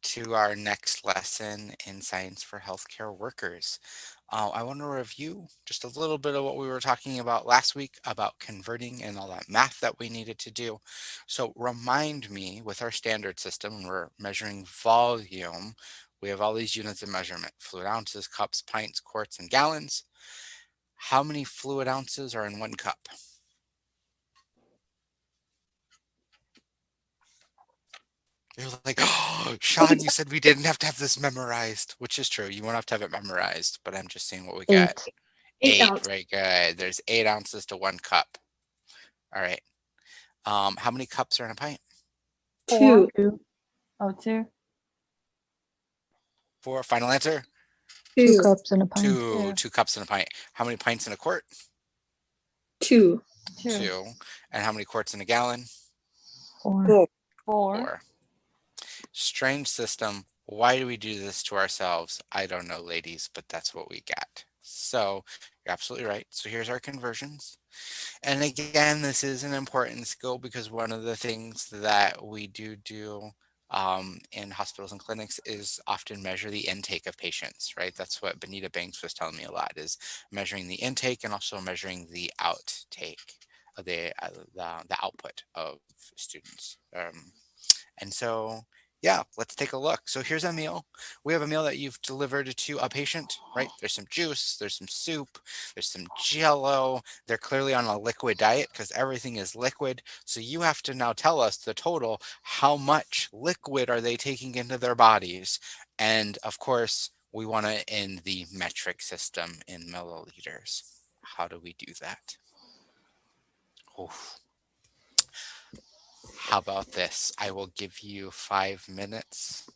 to our next lesson in Science for Healthcare Workers. I want to review just a little bit of what we were talking about last week about converting and all that math that we needed to do. So remind me, with our standard system, when we're measuring volume, we have all these units of measurement: fluid ounces, cups, pints, quarts, and gallons. How many fluid ounces are in one cup? You're like, oh, Sean, you said we didn't have to have this memorized, which is true. You won't have to have it memorized, but I'm just seeing what we got. 8. 8, very good. There's 8 ounces to 1 cup. All right. How many cups are in a pint? 2. 2. Oh, 2. 4. Final answer? 2 2. cups in a pint. 2 cups in a pint. How many pints in a quart? 2. 2. And how many quarts in a gallon? 4. 4. Strange system. Why do we do this to ourselves? I don't know, ladies, but that's what we got. So you're absolutely right. So here's our conversions. And again, this is an important skill because one of the things that we do in hospitals and clinics is often measure the intake of patients, right? That's what Benita Banks was telling me a lot, is measuring the intake and also measuring the outtake, the output of students. And so, yeah, let's take a look. So here's a meal. We have a meal that you've delivered to a patient, right? There's some juice, there's some soup, there's some Jello. They're clearly on a liquid diet because everything is liquid. So you have to now tell us the total. How much liquid are they taking into their bodies? And of course, we want to in the metric system in milliliters. How do we do that? Oof. How about this? I will give you 5 minutes.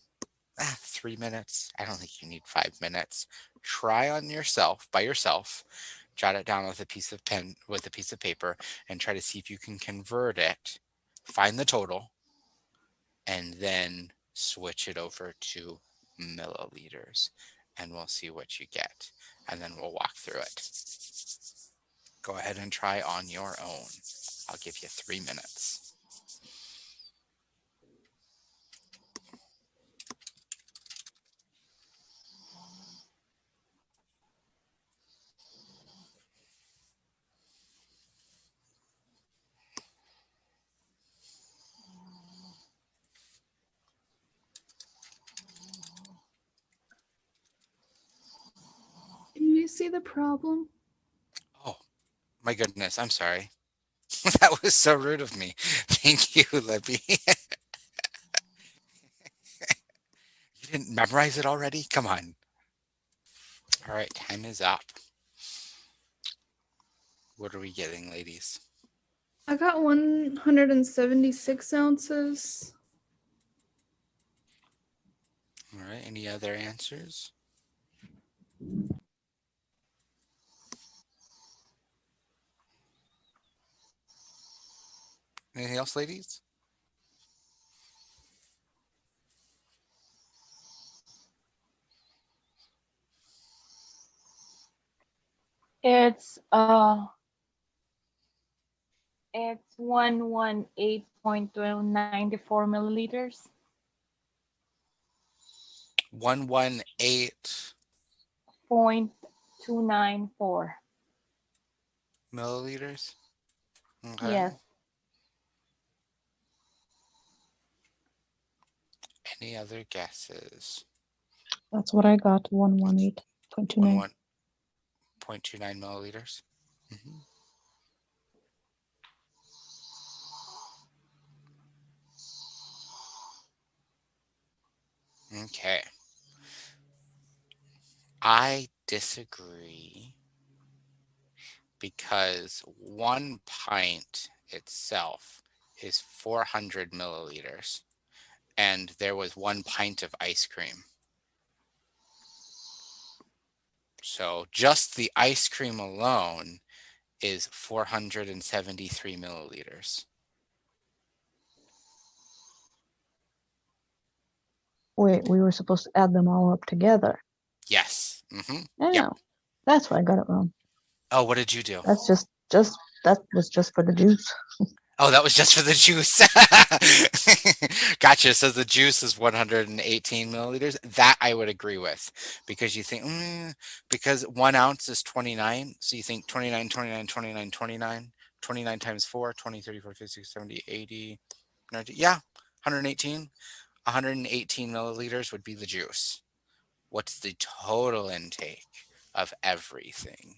3 minutes. I don't think you need 5 minutes. Try on yourself, by yourself, jot it down with a piece of pen, with a piece of paper, and try to see if you can convert it, find the total, and then switch it over to milliliters, and we'll see what you get. And then we'll walk through it. Go ahead and try on your own. I'll give you 3 minutes. Do you see the problem? Oh, my goodness. I'm sorry. That was so rude of me. Thank you, Libby. You didn't memorize it already? Come on. All right, time is up. What are we getting, ladies? I got 176 ounces. All right, any other answers? Anything else, ladies? It's 118.294 milliliters. 118. 0.294. Milliliters? Okay. Yes. Any other guesses? That's what I got. 118.29. 0.29 milliliters. Mm-hmm. Okay. I disagree because 1 pint itself is 400 milliliters, and there was 1 pint of ice cream. So just the ice cream alone is 473 milliliters. Wait, we were supposed to add them all up together. Yes. Mm-hmm. Oh, Yep. that's why I got it wrong. Oh, what did you do? That was just for the juice. Oh, that was just for the juice. Gotcha. So the juice is 118 milliliters. That I would agree with because you think, because 1 ounce is 29. So you think 29, 29, 29, 29, 29 times 4, 20, 30, 40, 50, 60, 70, 80, 90. Yeah, 118. 118 milliliters would be the juice. What's the total intake of everything?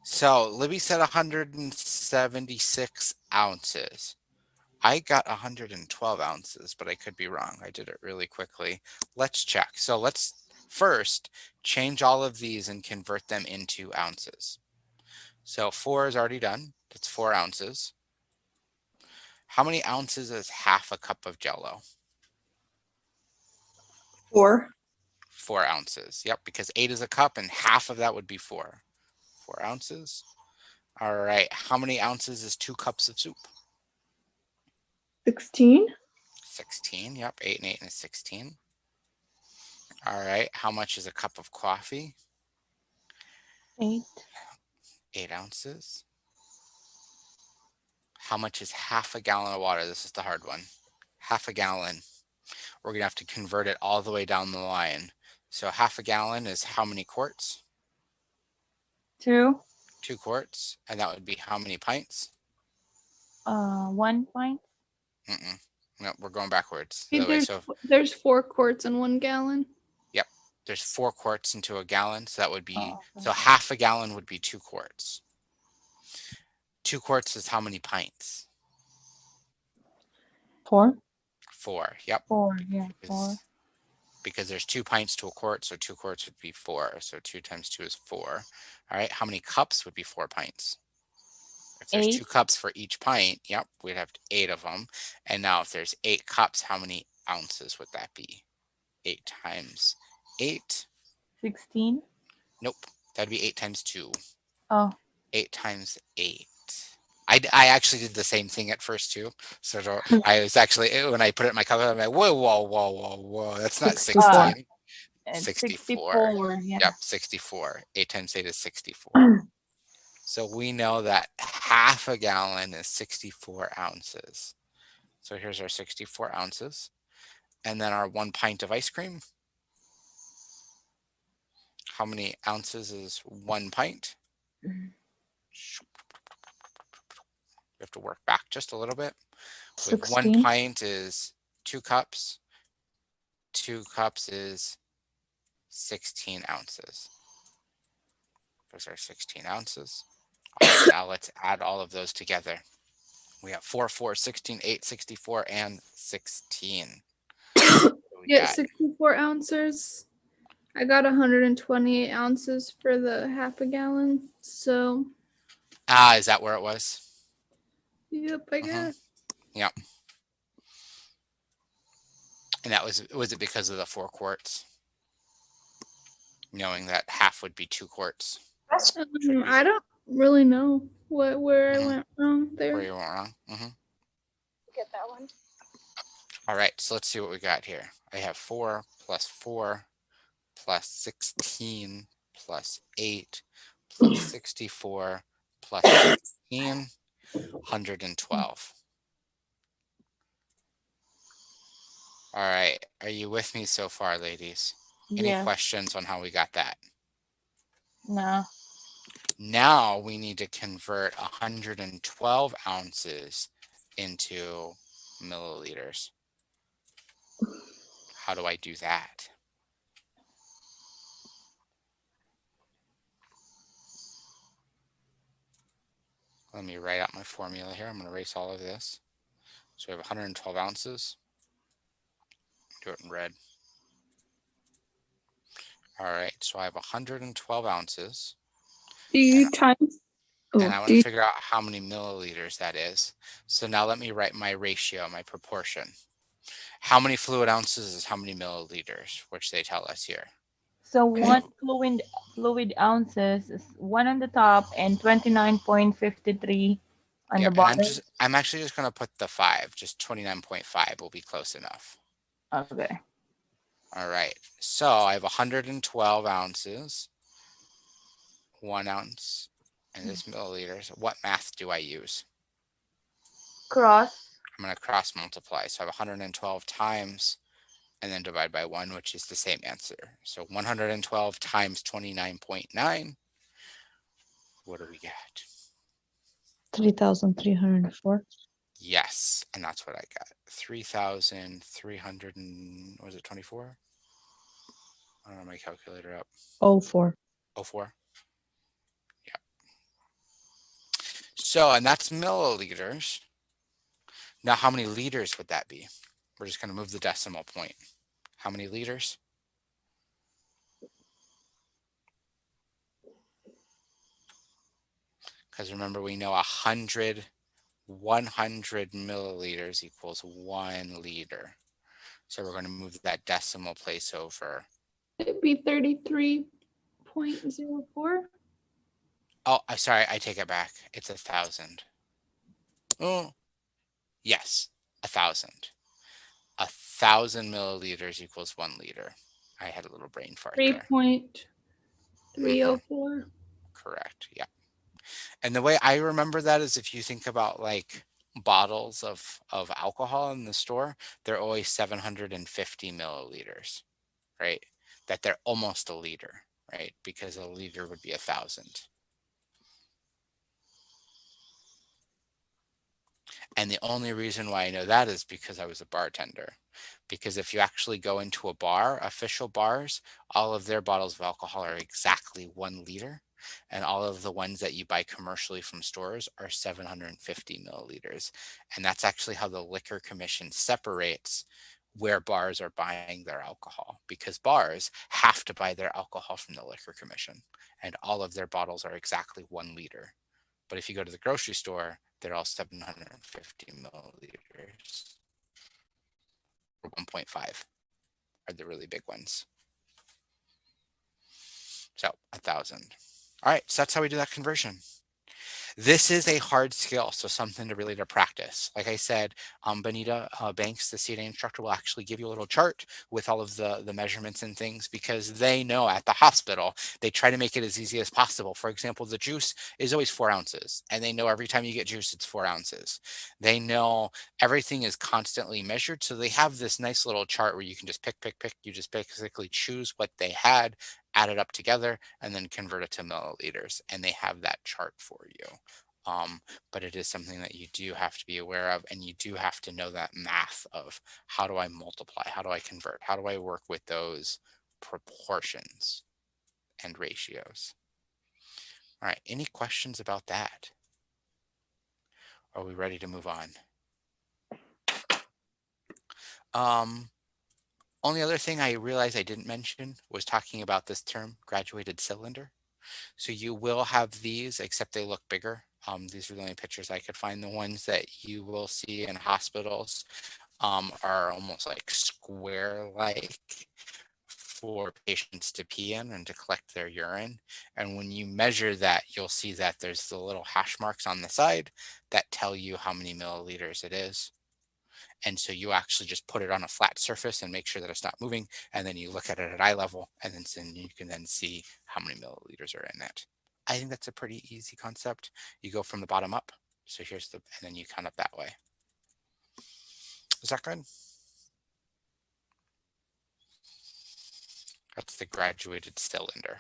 So Libby said 176 ounces. I got 112 ounces, but I could be wrong. I did it really quickly. Let's check. So let's first change all of these and convert them into ounces. So 4 is already done. That's 4 ounces. How many ounces is half a cup of Jello? 4. 4 ounces. Yep, because 8 is a cup and half of that would be 4. 4 ounces. All right. How many ounces is 2 cups of soup? 16. 16. Yep, 8 and 8 is 16. All right. How much is a cup of coffee? 8. 8 ounces. How much is half a gallon of water? This is the hard one. Half a gallon. We're going to have to convert it all the way down the line. So half a gallon is how many quarts? 2. 2 quarts. And that would be how many pints? 1 pint. No, we're going backwards. Hey, The way. So there's 4 quarts in 1 gallon. yep, there's 4 quarts into a gallon. So that would be, Oh, okay. so half a gallon would be 2 quarts. 2 quarts is how many pints? 4. 4. Yep. 4. Yeah, 4. Because there's 2 pints to a quart, so 2 quarts would be 4. So 2 times 2 is 4. All right. How many cups would be 4 pints? If there's 2 8. cups for each pint, yep, we'd have 8 of them. And now if there's 8 cups, how many ounces would that be? 8 times 8. 16. Nope. That'd be 8 times 2. Oh, 8 times 8. I actually did the same thing at first too. So I was actually, when I put it in my cup, I'm like, whoa, whoa, whoa, whoa, whoa. That's not 64. 16. And 64. 64. Yeah. Yep, 64. 8 times 8 is 64. So we know that half a gallon is 64 ounces. So here's our 64 ounces. And then our 1 pint of ice cream. How many ounces is 1 pint? We have to work back just a little bit. With 1 16. pint is 2 cups. 2 cups is 16 ounces. Those are 16 ounces. All right, now let's add all of those together. We have 4, 4, 16, 8, 64, and 16. Yeah, 64 ounces. I got 128 ounces for the half a gallon. So, Is that where it was? yep, I guess. Yep. And that was it because of the 4 quarts? Knowing that half would be 2 quarts. I don't really know where I went wrong there. Where you went wrong. Get that one. All right, so let's see what we got here. I have 4 plus 16 plus 8 plus 64 plus 16, 112. All right, are you with me so far, ladies? Any Yes. questions on how we got that? No. Now we need to convert 112 ounces into milliliters. How do I do that? Let me write out my formula here. I'm going to erase all of this. So we have 112 ounces. Do it in red. All right, so I have 112 ounces. Do you times? And I want to figure out how many milliliters that is. So now let me write my ratio, my proportion. How many fluid ounces is how many milliliters, which they tell us here. So 1 fluid ounces is 1 on the top and 29.53 on the bottom. And I'm actually just going to put the 5, just 29.5 will be close enough. Okay. All right, so I have 112 ounces, 1 ounce, and this milliliters. What math do I use? Cross. I'm going to cross multiply. So I have 112 times and then divide by 1, which is the same answer. So 112 times 29.9. What do we get? 3,304. Yes, and that's what I got. 3,300 and was it 24? I don't know my calculator up. 04. 04. Yeah. So, and that's milliliters. Now, how many liters would that be? We're just going to move the decimal point. How many liters? Because remember, we know 100 milliliters equals 1 liter. So we're going to move that decimal place over. It'd be 33.04. Oh, I'm sorry. I take it back. It's 1,000. Oh, yes, 1,000. 1,000 milliliters equals 1 liter. I had a little brain fart there. 3.304. Correct. Yeah. And the way I remember that is if you think about like bottles of alcohol in the store, they're always 750 milliliters, right? That they're almost a liter, right? Because a liter would be 1,000. And the only reason why I know that is because I was a bartender. Because if you actually go into a bar, official bars, all of their bottles of alcohol are exactly 1 liter. And all of the ones that you buy commercially from stores are 750 milliliters. And that's actually how the Liquor Commission separates where bars are buying their alcohol, because bars have to buy their alcohol from the Liquor Commission. And all of their bottles are exactly 1 liter. But if you go to the grocery store, they're all 750 milliliters. 1.5 are the really big ones. So 1,000. All right, so that's how we do that conversion. This is a hard skill, so something to really to practice. Like I said, Benita Banks, the CNA instructor, will actually give you a little chart with all of the measurements and things, because they know at the hospital, they try to make it as easy as possible. For example, the juice is always 4 ounces, and they know every time you get juice, it's 4 ounces. They know everything is constantly measured, so they have this nice little chart where you can just pick. You just basically choose what they had, add it up together, and then convert it to milliliters, and they have that chart for you. But it is something that you do have to be aware of, and you do have to know that math of how do I multiply, how do I convert, how do I work with those proportions and ratios. All right, any questions about that? Are we ready to move on? Only other thing I realized I didn't mention was talking about this term, graduated cylinder. So you will have these, except they look bigger. These are the only pictures I could find. The ones that you will see in hospitals are almost like square-like for patients to pee in and to collect their urine. And when you measure that, you'll see that there's the little hash marks on the side that tell you how many milliliters it is. And so you actually just put it on a flat surface and make sure that it's not moving. And then you look at it at eye level, and then you can then see how many milliliters are in it. I think that's a pretty easy concept. You go from the bottom up. So here's and then you count up that way. Is that good? That's the graduated cylinder.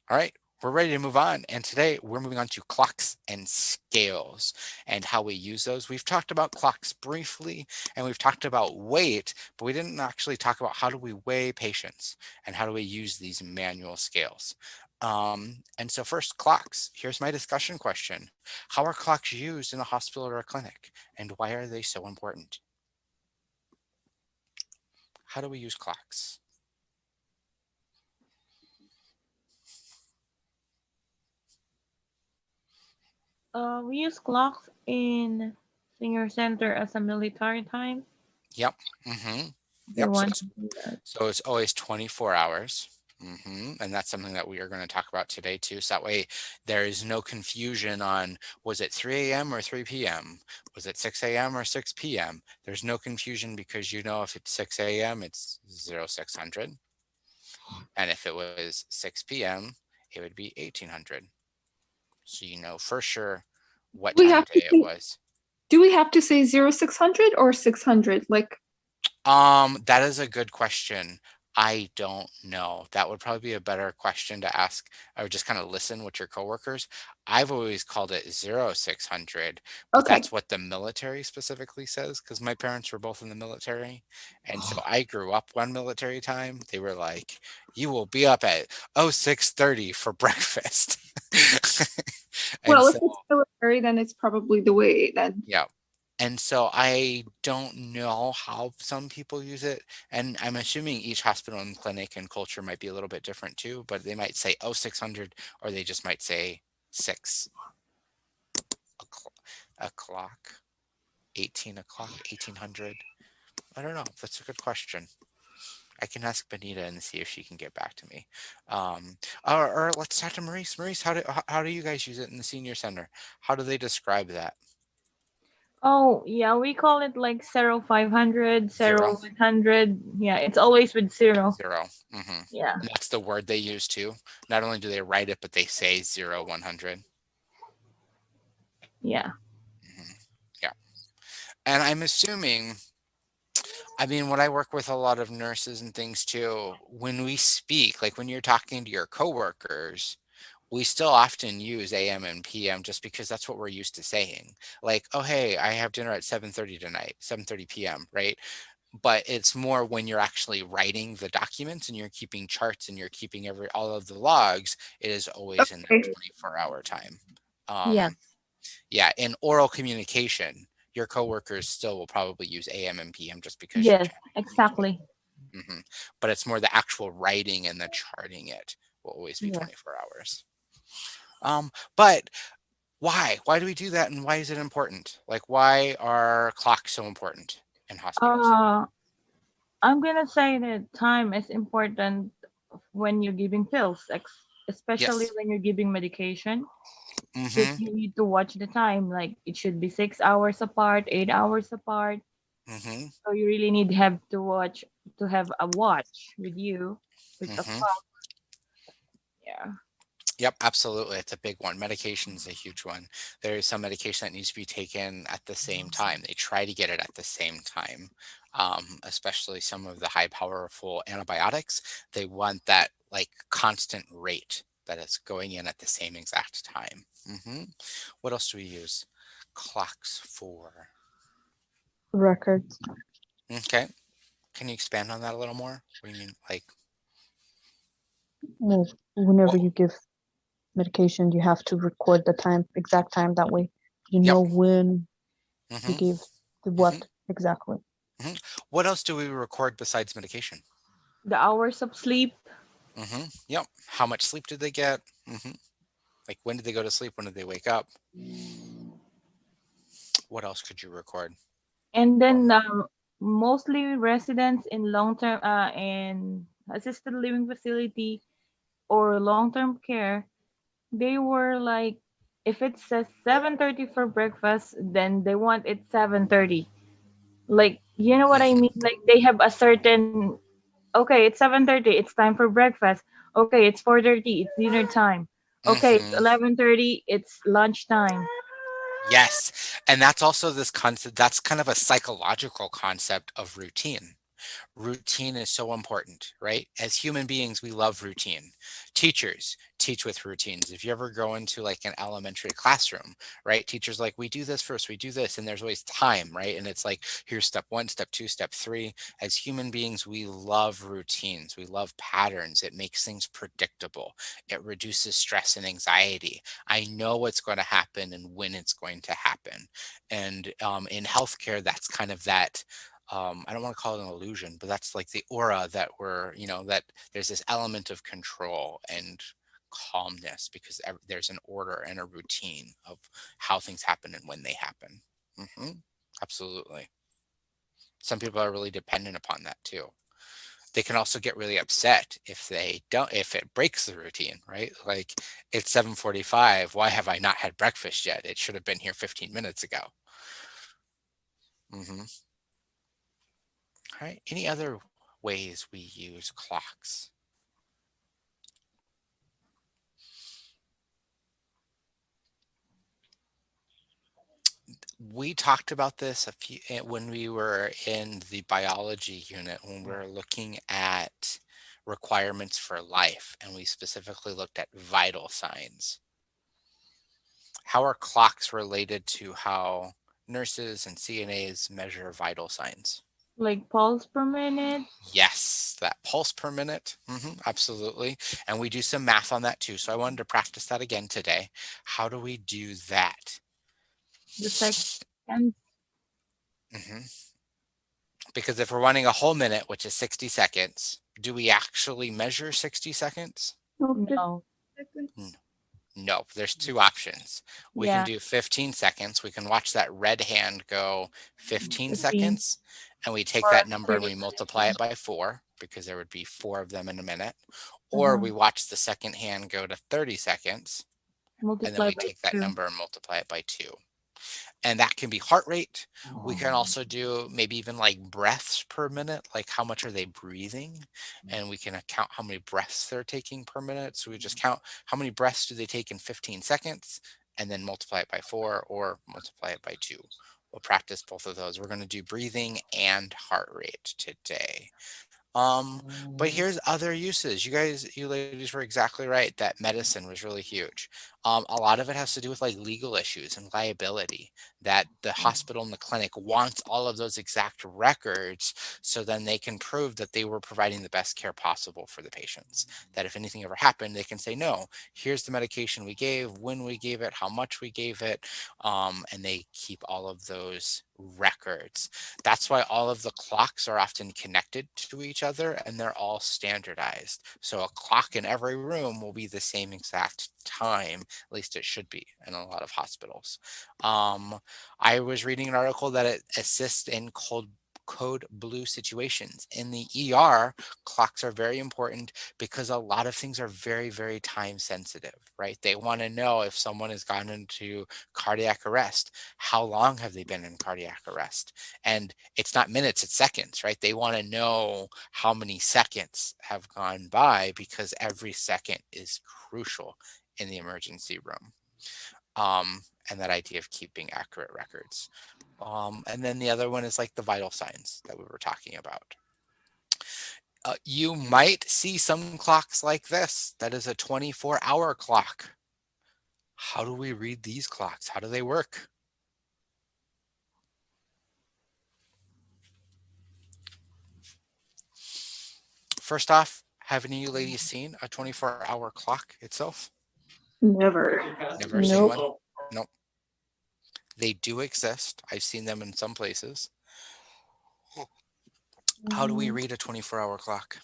All right, we're ready to move on. And today we're moving on to clocks and scales and how we use those. We've talked about clocks briefly, and we've talked about weight, but we didn't actually talk about how do we weigh patients and how do we use these manual scales. And so first, clocks. Here's my discussion question. How are clocks used in a hospital or a clinic, and why are they so important? How do we use clocks? We use clocks in senior center as a military time. Yep. Mm-hmm. They Yep. want to do that. So it's always 24 hours. And that's something that we are going to talk about today too. So that way there is no confusion on, was it 3 a.m. or 3 p.m.? Was it 6 a.m. or 6 p.m.? There's no confusion, because you know if it's 6 a.m., it's 0600. And if it was 6 p.m., it would be 1800. So you know for sure what time of day it was. Do we have to say 0600 or 600? Like, That is a good question. I don't know. That would probably be a better question to ask or just kind of listen with your coworkers. I've always called it 0600, but okay. that's what the military specifically says because my parents were both in the military. And so I grew up one military time. They were like, you will be up at 0630 for breakfast. And Well, if so, it's military, then it's probably the way then. yeah. And so I don't know how some people use it. And I'm assuming each hospital and clinic and culture might be a little bit different too, but they might say, oh, 600, or they just might say 6 o'clock, 18 o'clock, 1800. I don't know. That's a good question. I can ask Benita and see if she can get back to me. Or let's talk to Maurice. Maurice, how do you guys use it in the senior center? How do they describe that? Oh, yeah, we call it like 0500, 0, 0100. Yeah, it's always with 0. 0. Mm-hmm. Yeah. And that's the word they use too. Not only do they write it, but they say 0, 100. Yeah. Mm-hmm. Yeah. And I'm assuming, I mean, when I work with a lot of nurses and things too, when we speak, like when you're talking to your coworkers, we still often use AM and PM just because that's what we're used to saying. Like, oh, hey, I have dinner at 7:30 tonight, 7:30 PM, right? But it's more when you're actually writing the documents and you're keeping charts and you're keeping all of the logs, it is always in that Okay. 24-hour time. Yes. Yeah, in oral communication, your coworkers still will probably use AM and PM just because you're Yes, chatting with each exactly. other. But it's more the actual writing and the charting it will always be Yeah. 24 hours. But why? Why do we do that and why is it important? Like, why are clocks so important in hospitals? Uh, I'm gonna say that time is important when you're giving pills, especially Yes. when you're giving medication, because Mm-hmm. you need to watch the time. Like it should be 6 hours apart, 8 hours apart. Mm-hmm. So you really need to have a watch with you with a Mm-hmm. clock. Yeah. Yep, absolutely. It's a big one. Medication is a huge one. There is some medication that needs to be taken at the same time. They try to get it at the same time, especially some of the high powerful antibiotics. They want that like constant rate that it's going in at the same exact time. What else do we use clocks for? Records. Okay. Can you expand on that a little more? What do you mean? Like, Well, whenever you give medication, you have to record the time, exact time. That way, you yep. know when you hmm gave the what exactly. What else do we record besides medication? The hours of sleep. Yep. How much sleep did they get? Like when did they go to sleep? When did they wake up? What else could you record? And then mostly residents in long-term in assisted living facility or long-term care, they were like, if it says 7:30 for breakfast, then they want it 7:30. Like, you know what I mean? Like they have a certain, okay, it's 7:30, it's time for breakfast. Okay, it's 4:30, it's dinner time. Okay, it's hmm 11:30, it's lunchtime. Yes. And that's also this concept, that's kind of a psychological concept of routine. Routine is so important, right? As human beings, we love routine. Teachers teach with routines. If you ever go into like an elementary classroom, right? Teachers like, we do this first, we do this, and there's always time, right? And it's like, here's step 1, step 2, step 3. As human beings, we love routines. We love patterns. It makes things predictable. It reduces stress and anxiety. I know what's going to happen and when it's going to happen. And in healthcare, that's kind of that I don't want to call it an illusion, but that's like the aura that that there's this element of control and calmness because there's an order and a routine of how things happen and when they happen. hmm Absolutely. Some people are really dependent upon that too. They can also get really upset if it breaks the routine, right? Like it's 7:45. Why have I not had breakfast yet? It should have been here 15 minutes ago. hmm All right. Any other ways we use clocks? We talked about this when we were in the biology unit, when we were looking at requirements for life, and we specifically looked at vital signs. How are clocks related to how nurses and CNAs measure vital signs? Like pulse per minute? Yes, that pulse per minute. Absolutely. And we do some math on that too. So I wanted to practice that again today. How do we do that? The second? hmm Because if we're running a whole minute, which is 60 seconds, do we actually measure 60 seconds? No. Seconds. No, there's two options. We can Yeah. do 15 seconds. We can watch that red hand go 15 15. seconds, and we take Or that number and 30 we multiply it by 4 because there would be 4 of them in a minute. Or Uh-huh. we watch the second hand go to 30 seconds, and then Multiply we by take that 2. number and multiply it by 2. And that can be heart rate. We can also do maybe even like breaths per minute, like how much are they breathing? And we can count how many breaths they're taking per minute. So we just count how many breaths do they take in 15 seconds and then multiply it by 4 or multiply it by 2. We'll practice both of those. We're going to do breathing and heart rate today. But here's other uses. You ladies were exactly right that medicine was really huge. A lot of it has to do with like legal issues and liability, that the hospital and the clinic wants all of those exact records so then they can prove that they were providing the best care possible for the patients. That if anything ever happened, they can say, no, here's the medication we gave, when we gave it, how much we gave it, and they keep all of those records. That's why all of the clocks are often connected to each other and they're all standardized. So a clock in every room will be the same exact time, at least it should be in a lot of hospitals. I was reading an article that it assists in code blue situations. In the ER, clocks are very important because a lot of things are very, very time sensitive, right? They want to know if someone has gone into cardiac arrest, how long have they been in cardiac arrest? And it's not minutes, it's seconds, right? They want to know how many seconds have gone by because every second is crucial in the emergency room. And that idea of keeping accurate records. And then the other one is like the vital signs that we were talking about. You might see some clocks like this. That is a 24-hour clock. How do we read these clocks? How do they work? First off, have any of you ladies seen a 24-hour clock itself? Never. Never seen Nope. one? Nope. They do exist. I've seen them in some places. How do we read a 24-hour clock?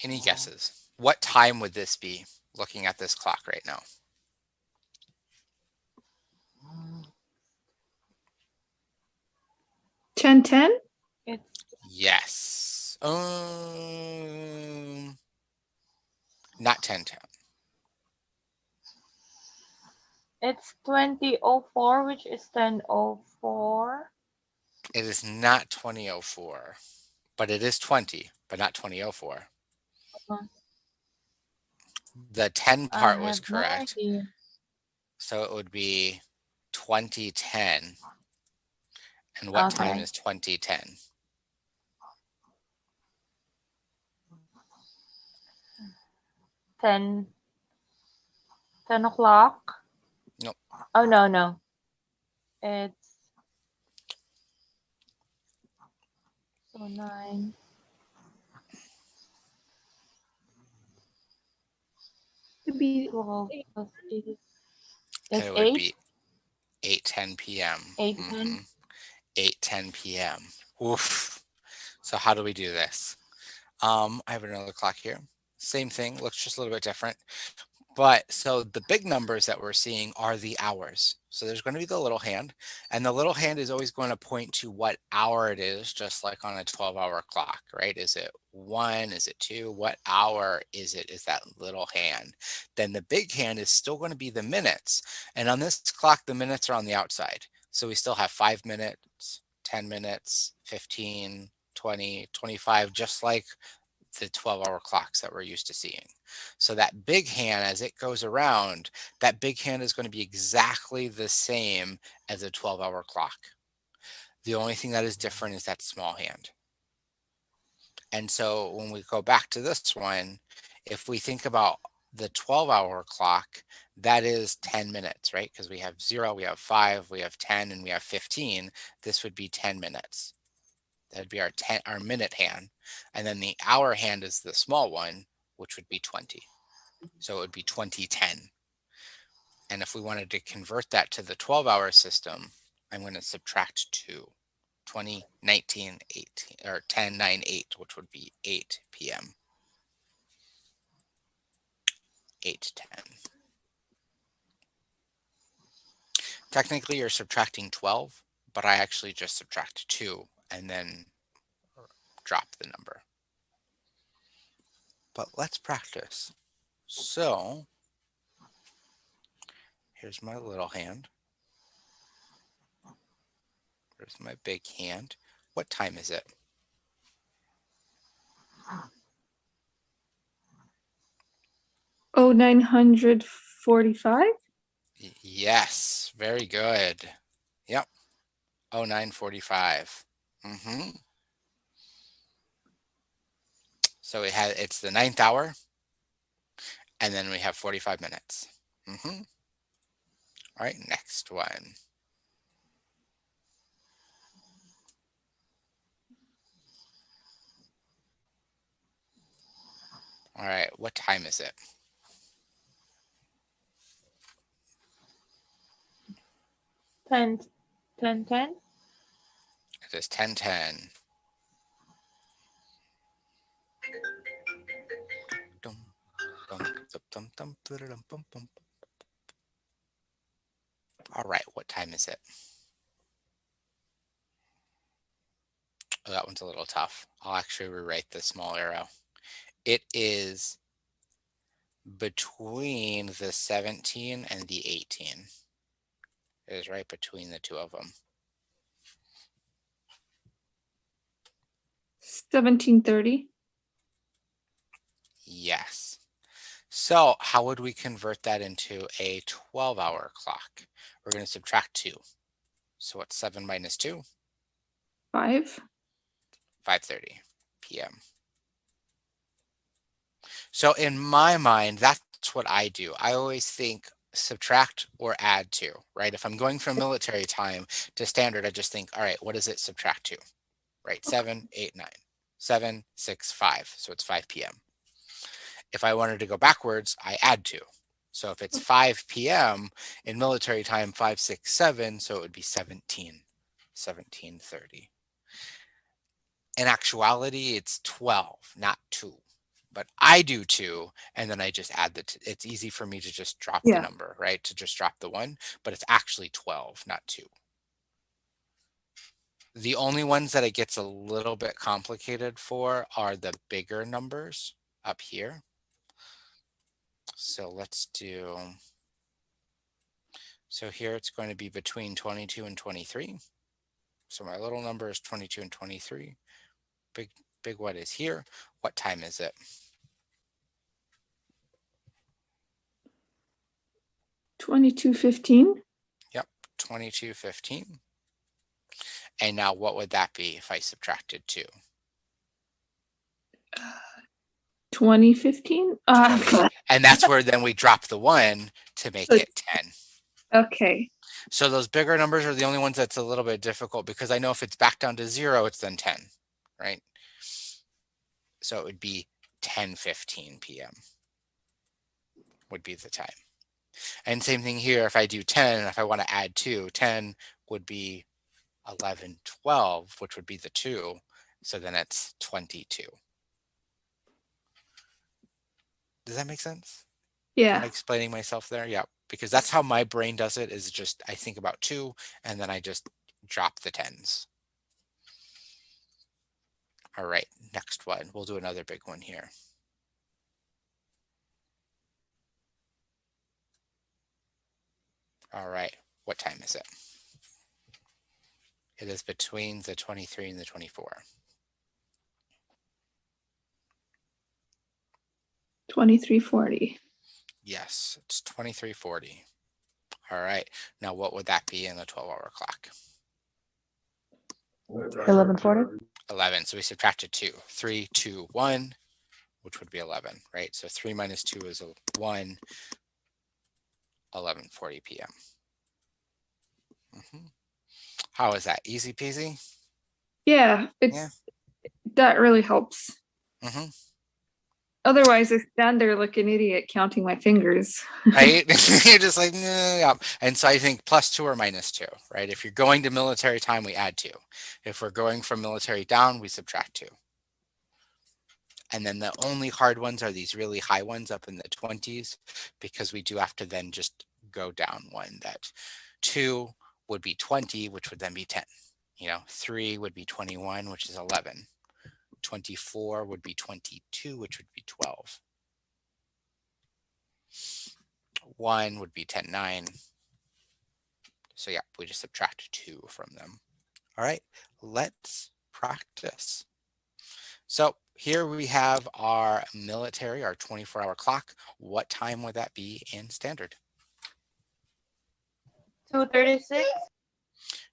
Any guesses? What time would this be looking at this clock right now? 10:10? It's Yes. Not 10:10. it's 20:04, which is 10:04. It is not 20:04, but it is 20, but not 20:04. Uh-huh. The 10 I part was have no correct. idea. So it would be 2010. And what time Okay. is 2010? 10 o'clock. Nope. Oh, no. It's 9. To be 12 plus 8. It It's would 8? be 8:10 p.m. 8:10? 8:10 p.m. Oof. So how do we do this? I have another clock here. Same thing, looks just a little bit different. But so the big numbers that we're seeing are the hours. So there's going to be the little hand, and the little hand is always going to point to what hour it is, just like on a 12-hour clock, right? Is it 1? Is it 2? What hour is it? Is that little hand? Then the big hand is still going to be the minutes. And on this clock, the minutes are on the outside. So we still have 5 minutes, 10 minutes, 15, 20, 25, just like the 12-hour clocks that we're used to seeing. So that big hand, as it goes around, that big hand is going to be exactly the same as a 12-hour clock. The only thing that is different is that small hand. And so when we go back to this one, if we think about the 12-hour clock, that is 10 minutes, right? Because we have 0, we have 5, we have 10, and we have 15. This would be 10 minutes. That'd be our minute hand. And then the hour hand is the small one, which would be 20. So it would be 2010. And if we wanted to convert that to the 12-hour system, I'm going to subtract 2. 20, 19, 18, or 10, 9, 8, which would be 8 p.m. 8, 10. Technically, you're subtracting 12, but I actually just subtract 2 and then drop the number. But let's practice. So here's my little hand. Here's my big hand. What time is it? Oh, 945? Yes, very good. Yep. 09:45. So it's the 9th hour, and then we have 45 minutes. All right, next one. All right, what time is it? 10, 10, 10. It is 10:10. All right, what time is it? Oh, that one's a little tough. I'll actually rewrite the small arrow. It is between the 17 and the 18. It is right between the two of them. 1730. Yes. So how would we convert that into a 12-hour clock? We're going to subtract 2. So what's 7 minus 2? 5. 5:30 p.m. So in my mind, that's what I do. I always think subtract or add to, right? If I'm going from military time to standard, I just think, all right, what does it subtract to? Right? 7, 8, 9. 7, 6, 5. So it's 5 p.m. If I wanted to go backwards, I add 2. So if it's 5 p.m. in military time, 5, 6, 7, so it would be 17:30. In actuality, it's 12, not 2. But I do 2, and then I just add it's easy for me to just drop the number, right? To just drop the 1, but it's actually 12, not 2. The only ones that it gets a little bit complicated for are the bigger numbers up here. So let's do, so here it's going to be between 22 and 23. So my little number is 22 and 23. Big what is here? What time is it? 22:15. Yep, 22:15. And now what would that be if I subtracted 2? 20:15. And that's where then we drop the 1 to make it 10. Okay. So those bigger numbers are the only ones that's a little bit difficult because I know if it's back down to 0, it's then 10, right? So it would be 10:15 p.m. would be the time. And same thing here, if I do 10, if I want to add 2, 10 would be 11:12, which would be the 2. So then it's 22. Does that make sense? Yeah. Am I explaining myself there? Yeah, because that's how my brain does it, is just I think about 2 and then I just drop the 10s. All right, next one. We'll do another big one here. All right, what time is it? It is between the 23 and the 24. 2340. Yes, it's 2340. All right. Now, what would that be in the 12-hour clock? 11:40. 11. So we subtracted 2. 3, 2, 1, which would be 11, right? So 3 minus 2 is 1, 11:40 p.m. How is that? Easy peasy? Yeah, that really helps. Otherwise, I stand there like an idiot counting my fingers. Right? You're just like, nah, yeah. And so I think +2 or -2, right? If you're going to military time, we add 2. If we're going from military down, we subtract 2. And then the only hard ones are these really high ones up in the 20s, because we do have to then just go down one. That 2 would be 20, which would then be 10. 3 would be 21, which is 11. 24 would be 22, which would be 12. 1 would be 10, 9. So yeah, we just subtract 2 from them. All right, let's practice. So here we have our military, our 24-hour clock. What time would that be in standard? 2:36.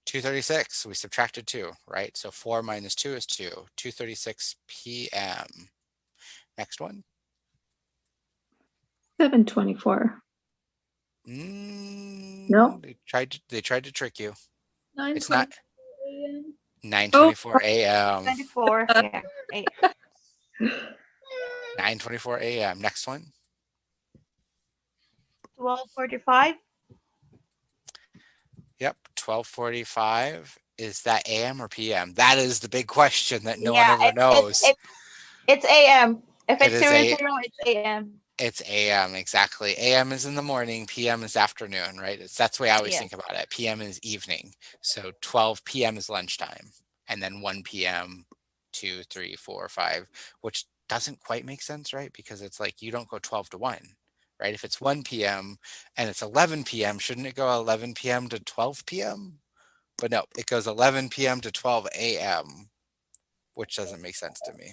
2:36. We subtracted 2, right? So 4 minus 2 is 2. 2:36 p.m. Next one. 724. No. They tried to trick you. 9:24 It's not a.m. 9:24 a.m. 24. Yeah. 9:24 a.m. Next one. 12:45. Yep, 12:45. Is that AM or PM? That is the big question that no one ever knows. It's AM. If It it's is 00, it's AM. It's AM, exactly. AM is in the morning, PM is afternoon, right? That's the way I always think about it. PM is evening. So 12 PM is lunchtime. And then 1 PM, 2, 3, 4, 5, which doesn't quite make sense, right? Because it's like you don't go 12 to 1, right? If it's 1 PM and it's 11 PM, shouldn't it go 11 PM to 12 PM? But no, it goes 11 PM to 12 AM, which doesn't make sense to me.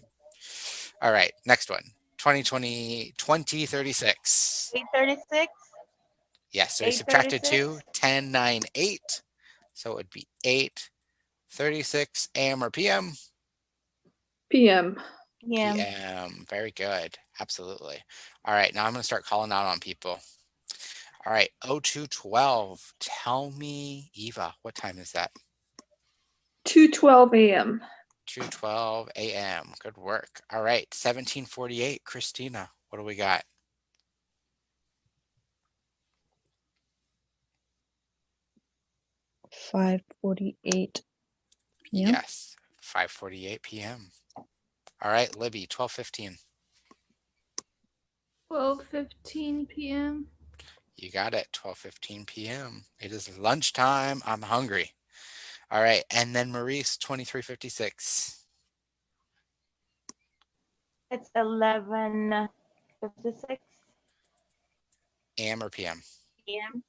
All right, next one. 2036. 8:36. Yes, so we subtracted 2, 10, 9, 8. So it would be 8:36 AM or PM? PM. Yeah. PM. Very good. Absolutely. All right, now I'm going to start calling out on people. All right, 0212. Tell me, Eva, what time is that? 2:12 a.m. 2:12 a.m. Good work. All right, 1748. Christina, what do we got? 5:48 p.m. Yes, 5:48 p.m. All right, Libby, 12:15. 12:15 p.m. You got it, 12:15 p.m. It is lunchtime. I'm hungry. All right, and then Maurice, 23:56. It's 11:56. AM or PM? PM.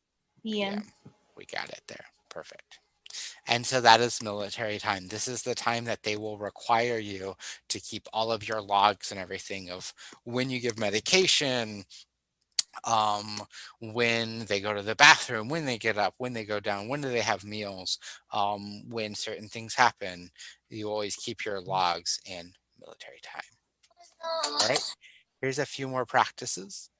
We got it there. Perfect. And so that is military time. This is the time that they will require you to keep all of your logs and everything of when you give medication, when they go to the bathroom, when they get up, when they go down, when do they have meals, when certain things happen. You always keep your logs in military time. All right, here's a few more practices.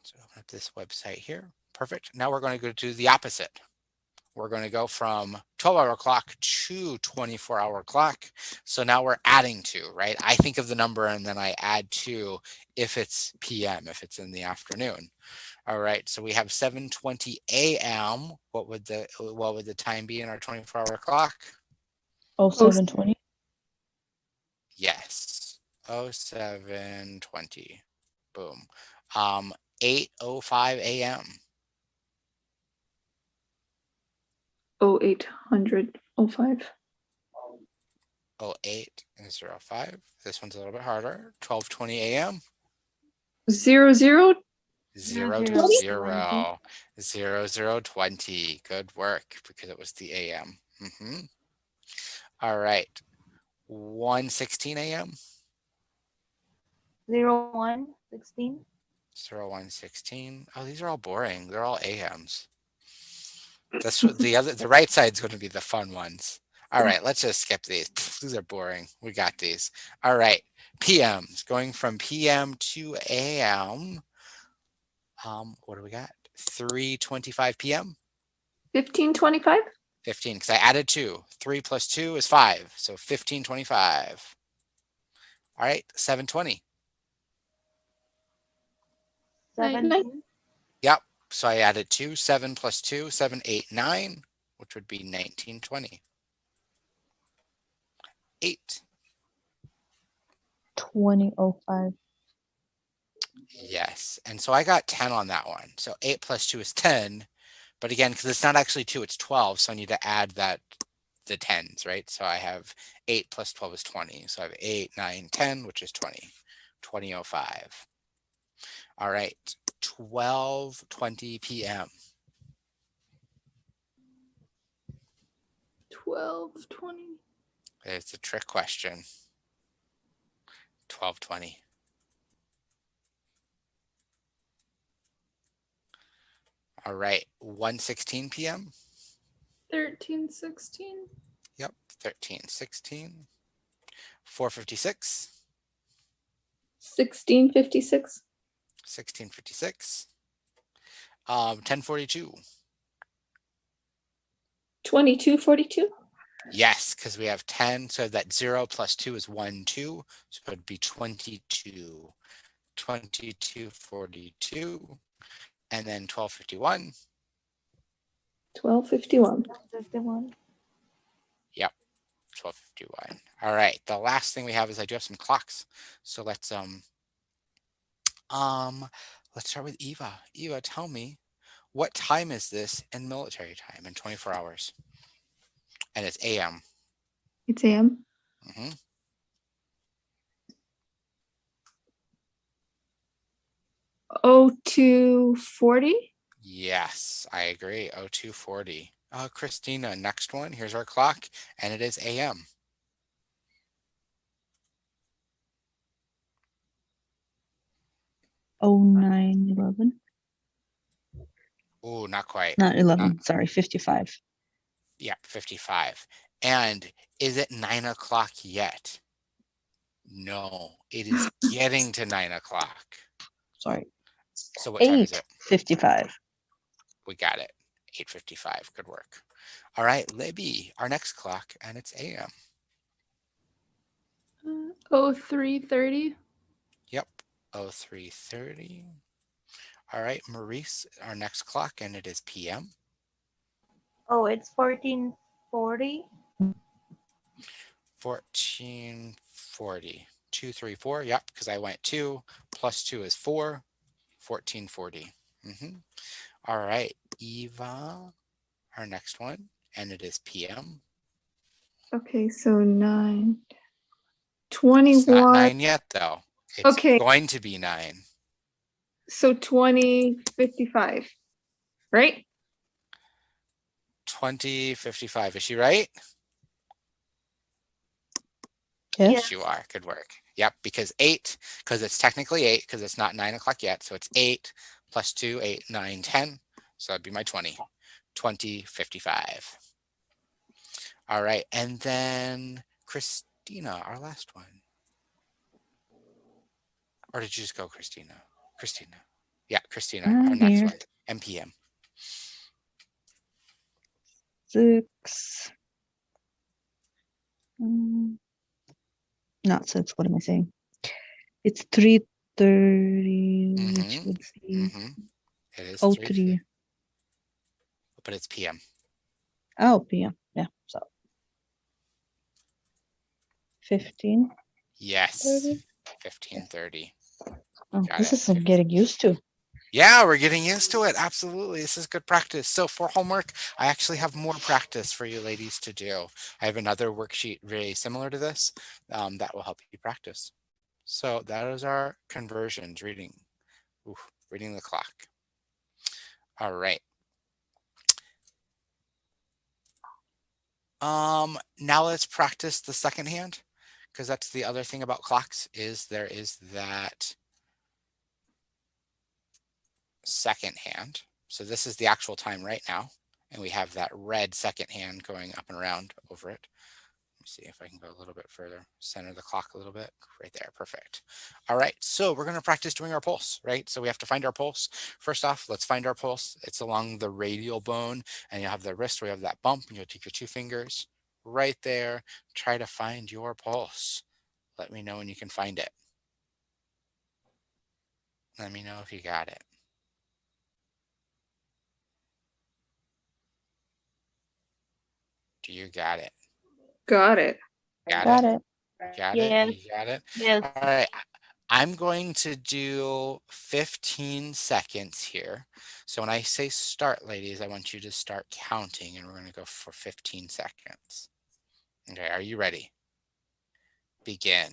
So open up this website here. Perfect. Now we're going to go do the opposite. We're going to go from 12-hour clock to 24-hour clock. So now we're adding 2, right? I think of the number and then I add 2 if it's PM, if it's in the afternoon. All right, so we have 7:20 a.m. What would the time be in our 24-hour clock? 07:20. Yes, 07:20. Boom. 8:05 a.m. 0800 05. 08:05. This one's a little bit harder. 12:20 a.m. 00. 0 0, to 0. 0. 0020. Good work, because it was the AM. All right. 1:16 a.m. 01:16. 01:16. Oh, these are all boring. They're all AMs. That's what the right side's going to be the fun ones. All right, let's just skip these. These are boring. We got these. All right, PMs going from PM to AM. What do we got? 3:25 p.m. 15:25. 15, because I added 2. 3 plus 2 is 5, so 15:25. All right, 7:20. 17. Yep. So I added 2. 7 plus 2, 7, 8, 9, which would be 19:20. 8. 20:05. Yes. And so I got 10 on that one. So 8 plus 2 is 10. But again, because it's not actually 2, it's 12. So I need to add the 10s, right? So I have 8 plus 12 is 20. So I have 8, 9, 10, which is 20. 20:05. All right. 12:20 p.m. 12:20. It's a trick question. 12:20. All right. 1:16 p.m. 13:16. Yep. 13:16. 4:56. 16:56. 16:56. 10:42. 22:42. Yes, because we have 10, so that 0 plus 2 is 1, 2, so it would be 22. 22:42, and then 12:51. 12:51. 51. Yep, 12:51. All right, the last thing we have is I do have some clocks. So let's start with Eva. Eva, tell me, what time is this in military time in 24 hours? And it's AM. It's AM. Mm-hmm. 02:40. Yes, I agree. 02:40. Christina, next one. Here's our clock, and it is AM. 09:11. Oh, not quite. Not 11. Sorry, 55. Yeah, 55. And is it 9 o'clock yet? No, it is getting to 9 o'clock. Sorry. So what time is it? 8:55. We got it. 8:55. Good work. All right, Libby, our next clock, and it's AM. 03:30. Yep, 03:30. All right, Maurice, our next clock, and it is PM. Oh, it's 14:40. 14:40. 2, 3, 4. Yep, because I went 2 plus 2 is 4. 14:40. All right, Eva, our next one, and it is PM. Okay, so 9. It's not 21. 9 yet, though. It's Okay. going to be 9. So 20:55. Right? 20:55. Is she right? Yes. Yes, you are. Good work. Yep, because it's technically 8, because it's not 9 o'clock yet. So it's 8 plus 2, 8, 9, 10. So that'd be my 20. 20:55. All right, and then Christina, our last one. Or did you just go, Christina? Christina. Yeah, Christina, our I'm next here. one. MPM. 6. Not 6. What am I saying? It's 3:30, which would be It is 03. But it's PM. Oh, PM. Yeah. So 15. Yes. 15:30. Oh, Got this it. is some getting used to. Yeah, we're getting used to it. Absolutely. This is good practice. So for homework, I actually have more practice for you ladies to do. I have another worksheet very similar to this that will help you practice. So that is our conversions reading. Reading the clock. All right. Now let's practice the second hand. because that's the other thing about clocks is there is that second hand. So this is the actual time right now. And we have that red second hand going up and around over it. Let me see if I can go a little bit further. Center the clock a little bit. Right there. Perfect. All right. So we're going to practice doing our pulse, right? So we have to find our pulse. First off, let's find our pulse. It's along the radial bone. And you have the wrist where you have that bump. And you'll take your 2 fingers right there. Try to find your pulse. Let me know when you can find it. Let me know if you got it. Do you got it? Got it. Got it. Got Yes. it? You got it? Yes. All right. I'm going to do 15 seconds here. So when I say start, ladies, I want you to start counting and we're going to go for 15 seconds. Okay, are you ready? Begin.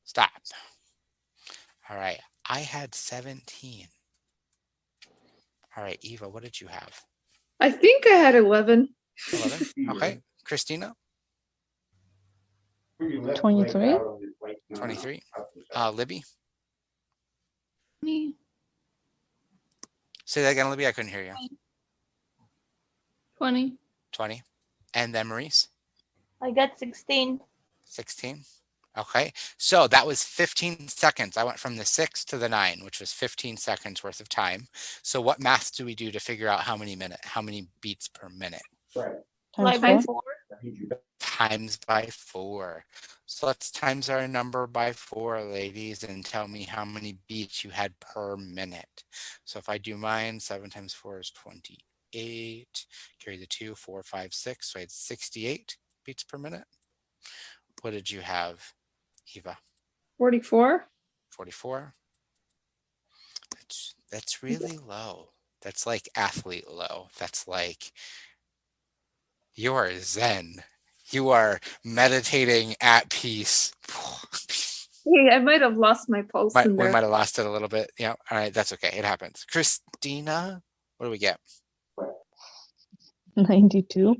Stop. All right, I had 17. All right, Eva, what did you have? I think I had 11. 11. Okay, Christina? 23. 23. Libby? 20. Say that again, Libby. I couldn't hear you. 20. 20. And then Maurice? I got 16. 16. Okay, so that was 15 seconds. I went from the 6 to the 9, which was 15 seconds worth of time. So what math do we do to figure out how many beats per minute? Like Times by 4. 4. Times by 4. So let's times our number by 4, ladies, and tell me how many beats you had per minute. So if I do mine, 7 times 4 is 28. Carry the 2, 4, 5, 6. So I had 68 beats per minute. What did you have, Eva? 44. 44. That's really low. That's like athlete low. That's like you are zen. You are meditating at peace. Hey, I might have lost my pulse in We there. might have lost it a little bit. Yeah. All right. That's okay. It happens. Christina, what do we get? 92.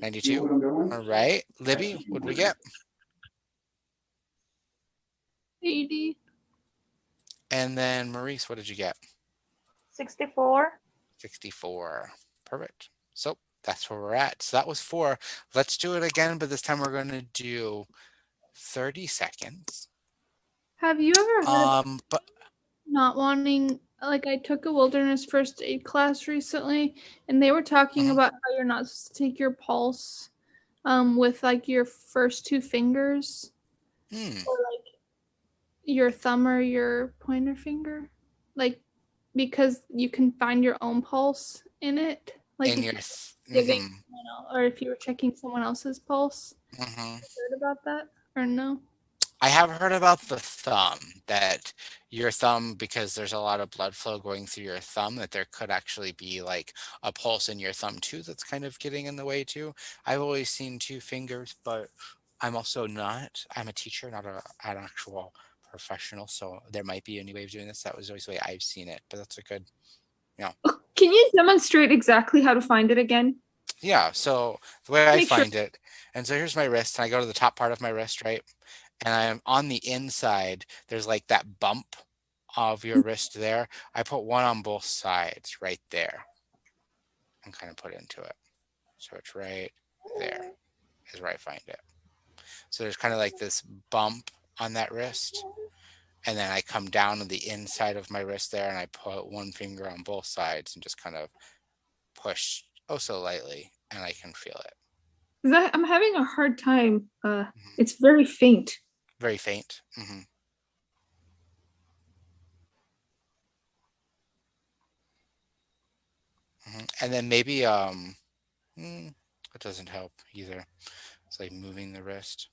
92. All right. Libby, what do we get? 80. And then Maurice, what did you get? 64. 64. Perfect. So that's where we're at. So that was 4. Let's do it again, but this time we're going to do 30 seconds. Have you ever had But not wanting, like, I took a wilderness first aid class recently, and they were talking Mhm. about how you're not supposed to take your pulse with like your first 2 fingers or like your thumb or your pointer finger, like, because you can find your own pulse in it, like in if your you're giving someone else, or if you were checking someone else's pulse. Heard about that or no? I have heard about the thumb, that your thumb, because there's a lot of blood flow going through your thumb, that there could actually be like a pulse in your thumb too that's kind of getting in the way too. I've always seen 2 fingers, but I'm also not, I'm a teacher, not an actual professional. So there might be a new way of doing this. That was always the way I've seen it, but that's a good, Can you demonstrate exactly how to find it again? yeah. So the way I Make sure. find it, and so here's my wrist, and I go to the top part of my wrist, right? And I'm on the inside, there's like that bump of your wrist there. I put one on both sides right there and kind of put it into it. So it's right there is where I find it. So there's kind of like this bump on that wrist. And then I come down on the inside of my wrist there and I put one finger on both sides and just kind of push oh so lightly and I can feel it. 'Cause I'm having a hard time. It's very faint. Very faint. And then maybe it doesn't help either. It's like moving the wrist.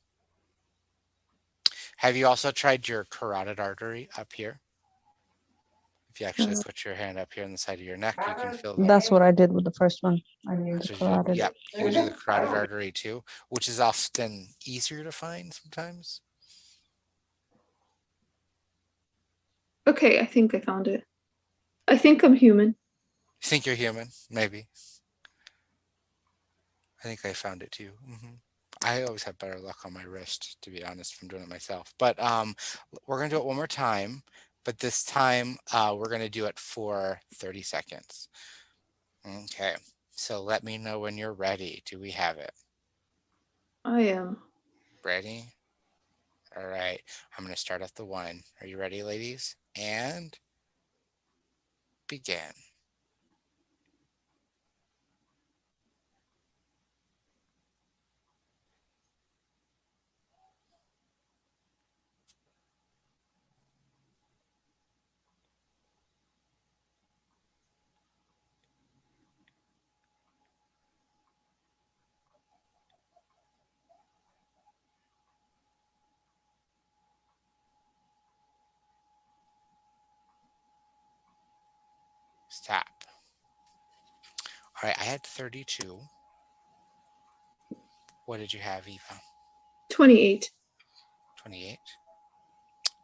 Have you also tried your carotid artery up here? If you actually put your hand up here on the side of your neck, you can feel the. That's what I did with the first one. I used So carotid. yeah, you do the carotid artery too, which is often easier to find sometimes. Okay, I think I found it. I think I'm human. You think you're human? Maybe. I think I found it too. I always have better luck on my wrist, to be honest, from doing it myself. But we're gonna do it one more time. But this time we're gonna do it for 30 seconds. Okay. So let me know when you're ready. Do we have it? I am. Ready? All right. I'm gonna start at the 1. Are you ready, ladies? And begin. Stop. All right, I had 32. What did you have, Eva? 28. 28.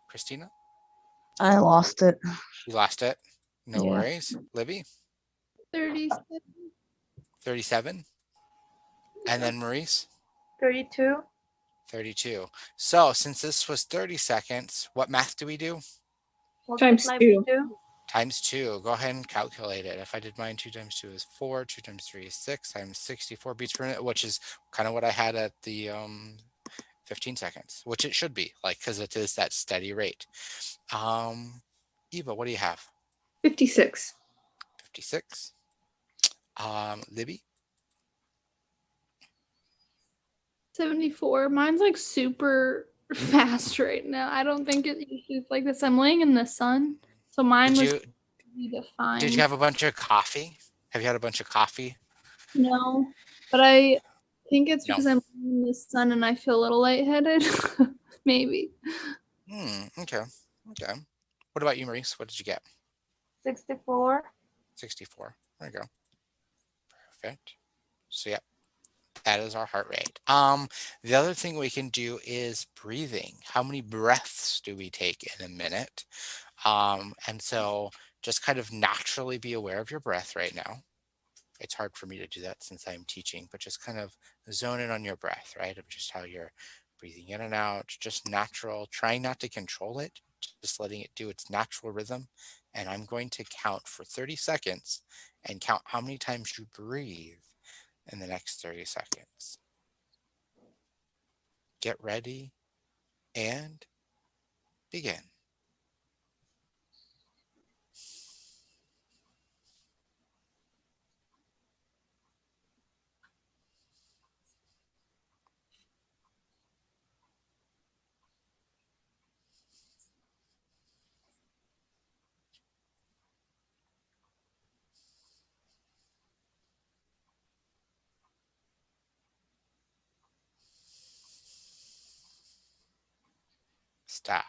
Christina? I lost it. You lost it. No Yeah. worries. Libby? 37. 37. And then Maurice? 32. 32. So since this was 30 seconds, what math do we do? Times Multiply by 2. 2. Times 2. Go ahead and calculate it. If I did mine, 2 times 2 is 4. 2 times 3 is 6. Times 64 beats per minute, which is kind of what I had at the 15 seconds, which it should be, like, because it is that steady rate. Eva, what do you have? 56. 56. Libby? 74. Mine's like super fast right now. I don't think it usually is like this. I'm laying in the sun, so mine was defined. Did you have a bunch of coffee? Have you had a bunch of coffee? No, but I think it's No. because I'm in the sun and I feel a little lightheaded. Maybe. Okay. Okay. What about you, Maurice? What did you get? 64. 64. There you go. Perfect. So, yeah, that is our heart rate. The other thing we can do is breathing. How many breaths do we take in a minute? And so just kind of naturally be aware of your breath right now. It's hard for me to do that since I'm teaching, but just kind of zone in on your breath, right? Of just how you're breathing in and out, just natural, trying not to control it, just letting it do its natural rhythm. And I'm going to count for 30 seconds and count how many times you breathe in the next 30 seconds. Get ready and begin. Stop.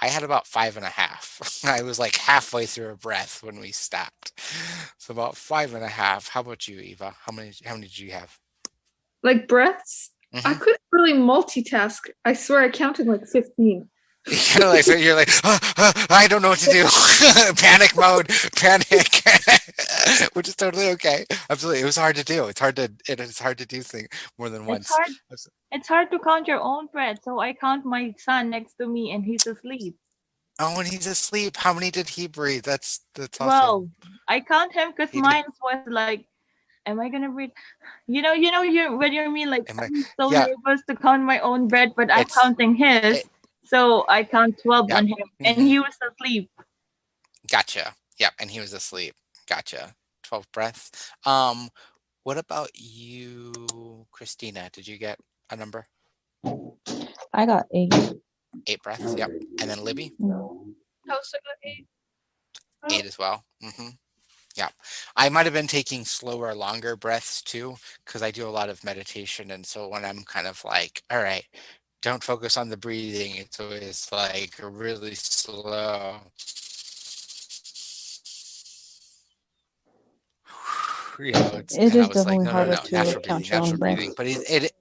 I had about 5.5. I was like halfway through a breath when we stopped. So about 5.5. How about you, Eva? How many did you have? Like breaths? I couldn't really multitask. I swear I counted like 15. Kind of like, so you're like, I don't know what to do. Panic mode, panic, which is totally okay. Absolutely, it was hard to do. It's hard to do things more than once. It's hard to count your own breath. So I count my son next to me, and he's asleep. Oh, when he's asleep, how many did he breathe? That's awesome. Well, I count him because mine was like, am I gonna breathe? You know, when you mean like, I'm so nervous to count my own breath, but I'm counting his. So I count 12 on him, and he was asleep. Gotcha. Yep, and he was asleep. Gotcha. 12 breaths. What about you, Christina? Did you get a number? I got 8. 8 breaths. Yep. And then Libby? I also got 8. 8 as well. Yeah. I might have been taking slower, longer breaths too, because I do a lot of meditation. And so when I'm kind of like, all right, don't focus on the breathing, it's always like really slow. You know, it is definitely harder to count your own breath. But it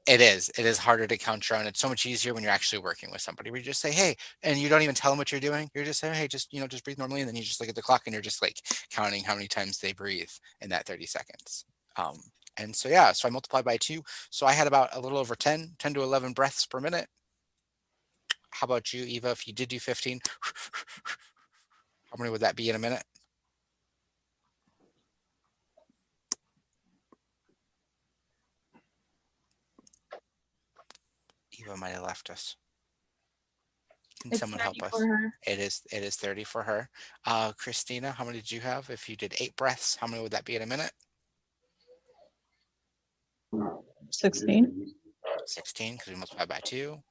It is. It is harder to count your own. It's so much easier when you're actually working with somebody where you just say, hey, and you don't even tell them what you're doing. You're just saying, hey, just, just breathe normally. And then you just look at the clock and you're just like counting how many times they breathe in that 30 seconds. And so, yeah, so I multiplied by 2. So I had about a little over 10 to 11 breaths per minute. How about you, Eva? If you did do 15, how many would that be in a minute? Eva might have left us. Can It's someone 30 help us? for her. It is 30 for her. Christina, how many did you have? If you did 8 breaths, how many would that be in a minute? 16. 16, because we multiplied by 2.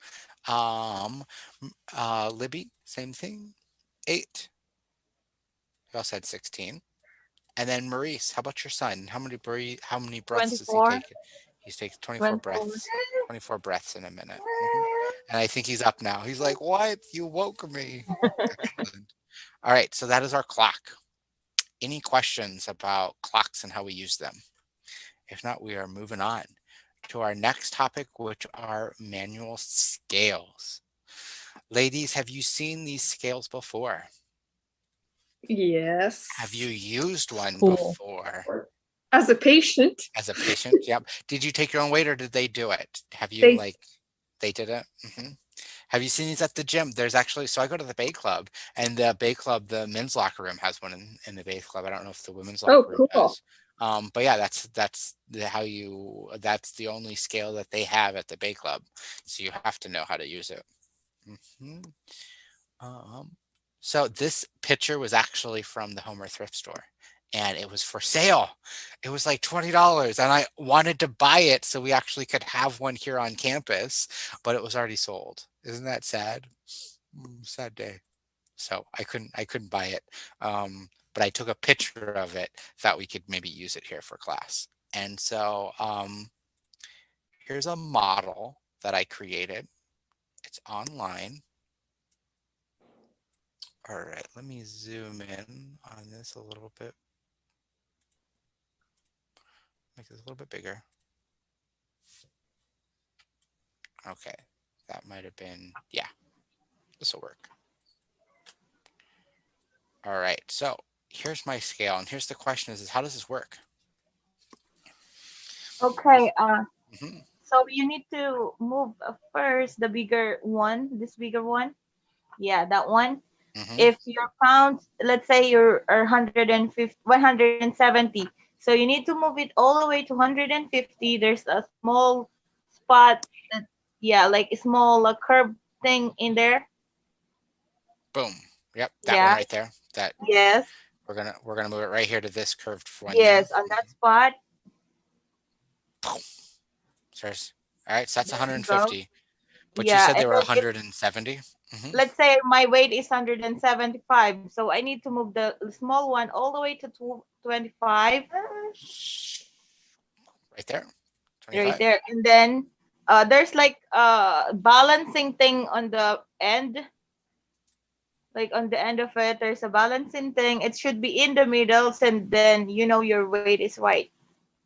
Libby, same thing. 8. We also had 16. And then Maurice, how about your son? How many breaths does he 24. take? He takes 24 24. breaths. 24 breaths in a minute. And I think he's up now. He's like, what? You woke me. Excellent. All right, so that is our clock. Any questions about clocks and how we use them? If not, we are moving on to our next topic, which are manual scales. Ladies, have you seen these scales before? Yes. Have you used one School. before? As a patient. As a patient? Yep. Did you take your own weight or did they do it? Have you They they did it? Have you seen these at the gym? There's actually, so I go to the Bay Club, and the Bay Club, the men's locker room has one in the Bay Club. I don't know if the women's locker room cool. does. But yeah, that's the only scale that they have at the Bay Club. So you have to know how to use it. So this picture was actually from the Homer thrift store, and it was for sale. It was like $20, and I wanted to buy it so we actually could have one here on campus, but it was already sold. Isn't that sad? Sad day. So I couldn't buy it. But I took a picture of it, thought we could maybe use it here for class. And so here's a model that I created. It's online. All right, let me zoom in on this a little bit. Make this a little bit bigger. Okay, that might have been, yeah, this will work. All right, so here's my scale, and here's the question is how does this work? Okay. Mhm, So you need to move first the bigger one, this bigger one. Yeah, that one. mhm. If your pounds, let's say you're 150, 170, so you need to move it all the way to 150. There's a small spot that, yeah, like a small curve thing in there. Boom. Yep, that one Yeah. right there. That Yes. we're gonna move it right here to this curved one here. Yes, on that spot. Boom. All right, so that's There you go. 150. But you Yeah, said and they were then if 170. let's say my weight is 175, so I need to move the small one all the way to 225. Right there. Right 25. there, and then there's like a balancing thing on the end, like on the end of it there's a balancing thing. It should be in the middle, and then your weight is right.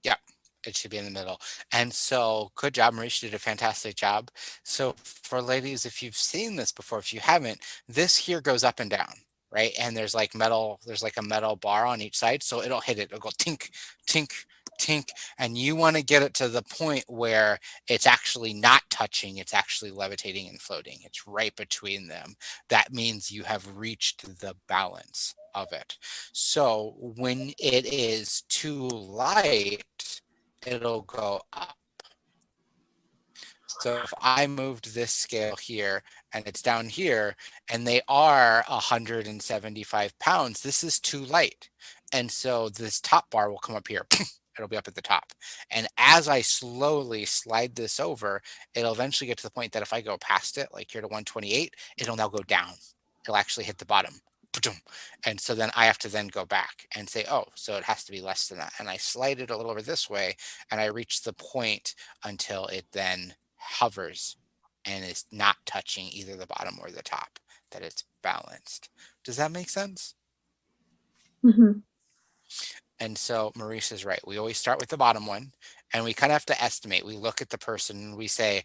Yeah, it should be in the middle. And so, good job, Marisha did a fantastic job. So, for ladies, if you've seen this before, if you haven't, this here goes up and down, right? And there's like a metal bar on each side, so it'll hit it. It'll go tink, tink, tink, and you want to get it to the point where it's actually not touching, it's actually levitating and floating. It's right between them. That means you have reached the balance of it. So when it is too light, it'll go up. So if I moved this scale here and it's down here and they are 175 pounds, this is too light. And so this top bar will come up here. It'll be up at the top. And as I slowly slide this over, it'll eventually get to the point that if I go past it, like here to 128, it'll now go down. It'll actually hit the bottom. And so then I have to then go back and say, oh, so it has to be less than that. And I slide it a little over this way and I reach the point until it then hovers and is not touching either the bottom or the top, that it's balanced. Does that make sense? Mm-hmm. And so Maurice is right. We always start with the bottom one and we kind of have to estimate. We look at the person and we say,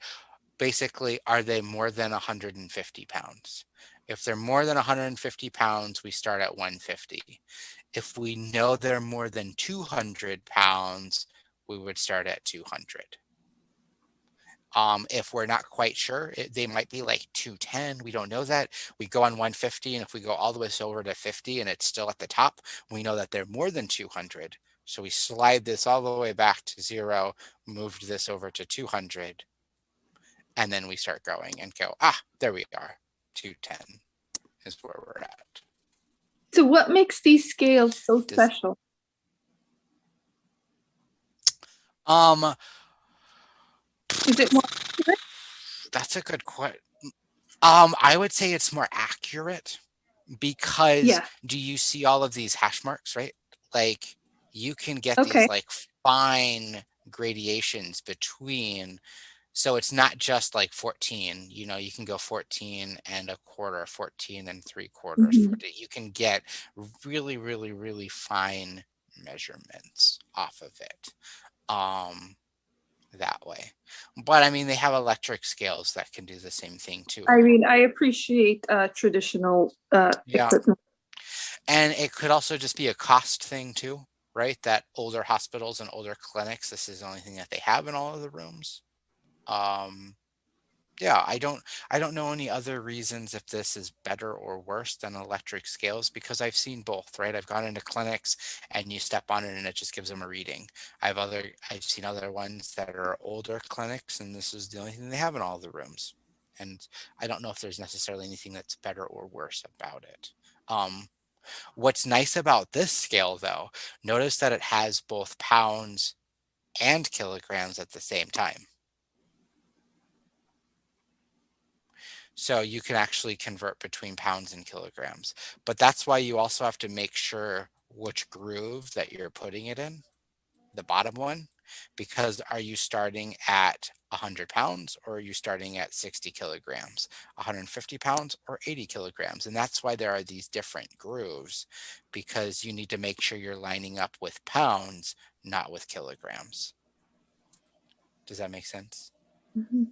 basically, are they more than 150 pounds? If they're more than 150 pounds, we start at 150. If we know they're more than 200 pounds, we would start at 200. If we're not quite sure, they might be like 210. We don't know that. We go on 150, and if we go all the way over to 50 and it's still at the top, we know that they're more than 200. So we slide this all the way back to 0, moved this over to 200, and then we start going and go, there we are. 210 is where we're at. So what makes these scales so special? Is it more accurate? That's a good question. I would say it's more accurate because do you see all of these hash marks, right? Like you can get these like fine gradations between. So it's not just like 14, you can go 14 and a quarter, 14 and 3/4. 14. You can get really, really, really fine measurements off of it. That way. But I mean, they have electric scales that can do the same thing too. I mean, I appreciate traditional equipment. And it could also just be a cost thing too, right? That older hospitals and older clinics, this is the only thing that they have in all of the rooms. I don't know any other reasons if this is better or worse than electric scales, because I've seen both, right? I've gone into clinics and you step on it and it just gives them a reading. I've seen other ones that are older clinics and this is the only thing they have in all the rooms. And I don't know if there's necessarily anything that's better or worse about it. What's nice about this scale though, notice that it has both pounds and kilograms at the same time. So you can actually convert between pounds and kilograms. But that's why you also have to make sure which groove that you're putting it in, the bottom one, because are you starting at 100 pounds or are you starting at 60 kilograms, 150 pounds or 80 kilograms? And that's why there are these different grooves, because you need to make sure you're lining up with pounds, not with kilograms. Does that make sense? Mm-hmm.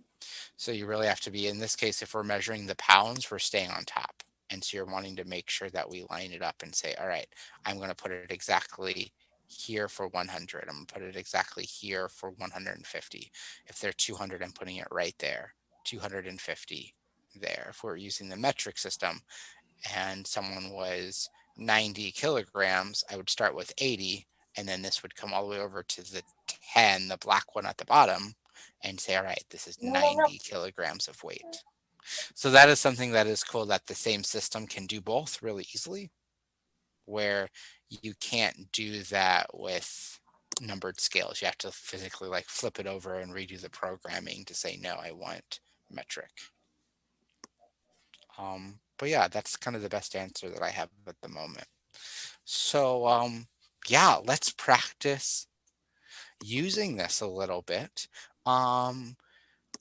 So you really have to be, in this case, if we're measuring the pounds, we're staying on top. And so you're wanting to make sure that we line it up and say, all right, I'm going to put it exactly here for 100. I'm going to put it exactly here for 150. If they're 200, I'm putting it right there, 250 there. If we're using the metric system and someone was 90 kilograms, I would start with 80, and then this would come all the way over to the 10, the black one at the bottom, and say, all right, this is 90 kilograms of weight. So that is something that is cool, that the same system can do both really easily, where you can't do that with numbered scales. You have to physically like flip it over and redo the programming to say, no, I want metric. But yeah, that's kind of the best answer that I have at the moment. So yeah, let's practice using this a little bit.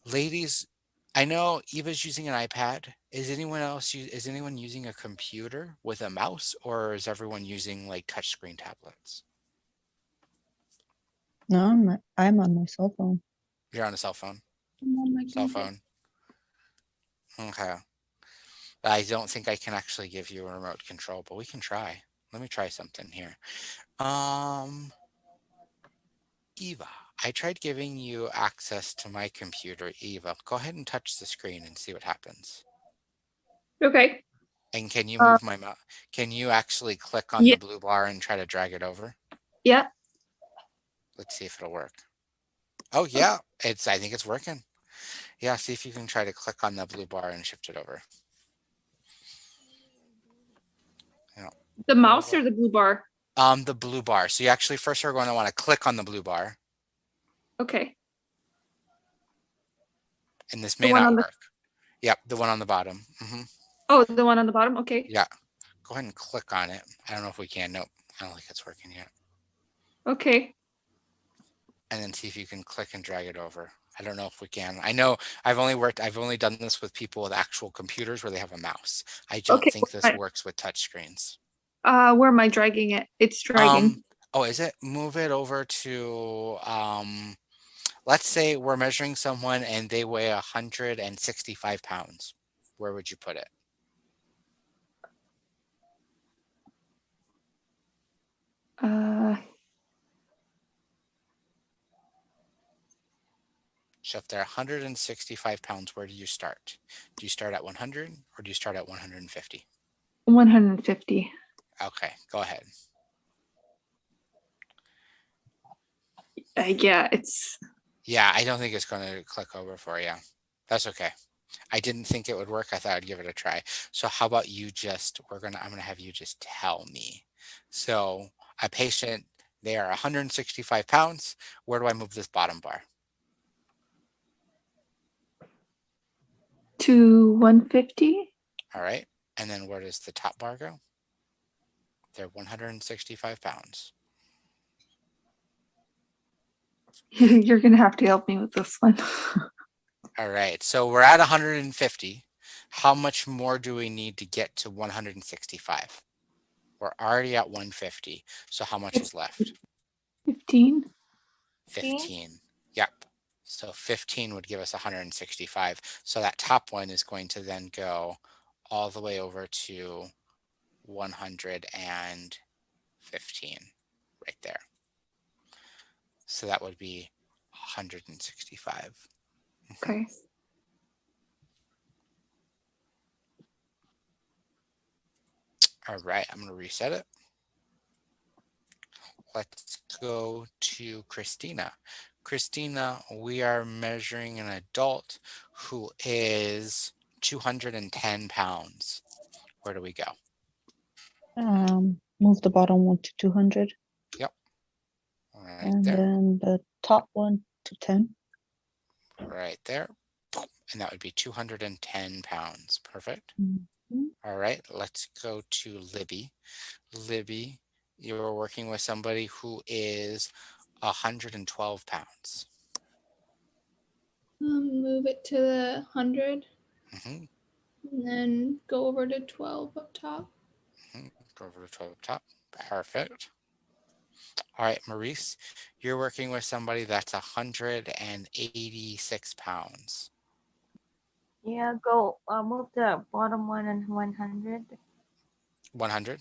Ladies, I know Eva's using an iPad. Is anyone using a computer with a mouse, or is everyone using like touchscreen tablets? No, I'm on my cell phone. You're on a cell phone? I'm on my Cell phone. Okay. I don't think I can actually give you a remote control, but we can try. Let me try something here. Eva, I tried giving you access to my computer. Eva, go ahead and touch the screen and see what happens. Okay. And can you move my mouse? Can you actually click on the blue bar and try to drag it over? Yeah. Let's see if it'll work. Oh yeah, I think it's working. Yeah, see if you can try to click on the blue bar and shift it over. Yeah. The mouse or the blue bar? The blue bar. So you actually first are going to want to click on the blue bar. Okay. And this may not work. Yep, the one on the bottom. Mm-hmm. Oh, the one on the bottom? Okay. Yeah. Go ahead and click on it. I don't know if we can. Nope. I don't think it's working yet. Okay. And then see if you can click and drag it over. I don't know if we can. I know I've only done this with people with actual computers where they have a mouse. I don't think this works with touch screens. Where am I dragging it? It's dragging. Oh, is it? Move it over to let's say we're measuring someone and they weigh 165 pounds. Where would you put it? So if they're 165 pounds, where do you start? Do you start at 100 or do you start at 150? 150. Okay, go ahead. Yeah, it's. Yeah, I don't think it's going to click over for you. That's okay. I didn't think it would work. I thought I'd give it a try. So how about you I'm going to have you just tell me. So a patient, they are 165 pounds. Where do I move this bottom bar? To 150. All right. And then where does the top bar go? They're 165 pounds. You're gonna have to help me with this one. All right. So we're at 150. How much more do we need to get to 165? We're already at 150. So how much is left? 15. 15. Yep. So 15 would give us 165. So that top one is going to then go all the way over to 115 right there. So that would be 165. Okay. All right, I'm going to reset it. Let's go to Christina. Christina, we are measuring an adult who is 210 pounds. Where do we go? Move the bottom one to 200. Yep. Right and there. then the top one to 10. Right there. And that would be 210 pounds. Perfect. Mm-hmm. All right, let's go to Libby. Libby, you're working with somebody who is 112 pounds. Move it to the 100. Mm-hmm. And then go over to 12 up top. Mm-hmm. Go over to 12 up top. Perfect. All right, Maurice, you're working with somebody that's 186 pounds. Yeah, go move the bottom one and 100. 100?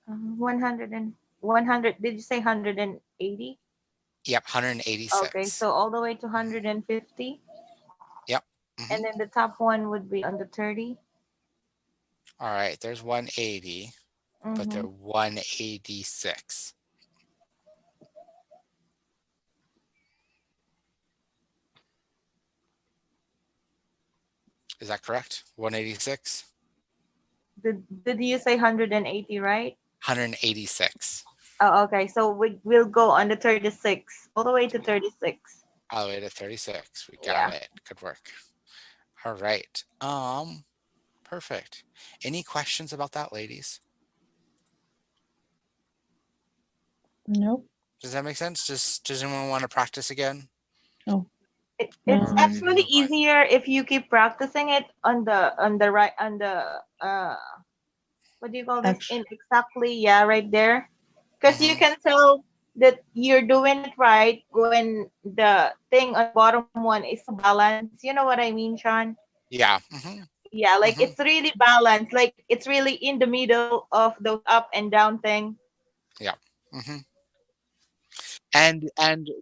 100 and 100. Did you say 180? Yep, 186. Okay, so all the way to 150. Yep. Mm-hmm. And then the top one would be under 30. All right, there's 180, but they're 186. Is that correct? 186? Did you say 180, right? 186. Oh, okay. So we'll go on the 36, all the way to 36. All the way to 36. We got Yeah. it. Good work. All right. Perfect. Any questions about that, ladies? Nope. Does that make sense? Does anyone want to practice again? Oh. It's Ready to actually move on? easier if you keep practicing it on the right on the what do you call this? In exactly, yeah, right there. Because you can tell that you're doing it right when the thing on the bottom one is balanced. You know what I mean, Sean? Yeah. Yeah, like it's really balanced. Like it's really in the middle of those up and down thing. Yeah. And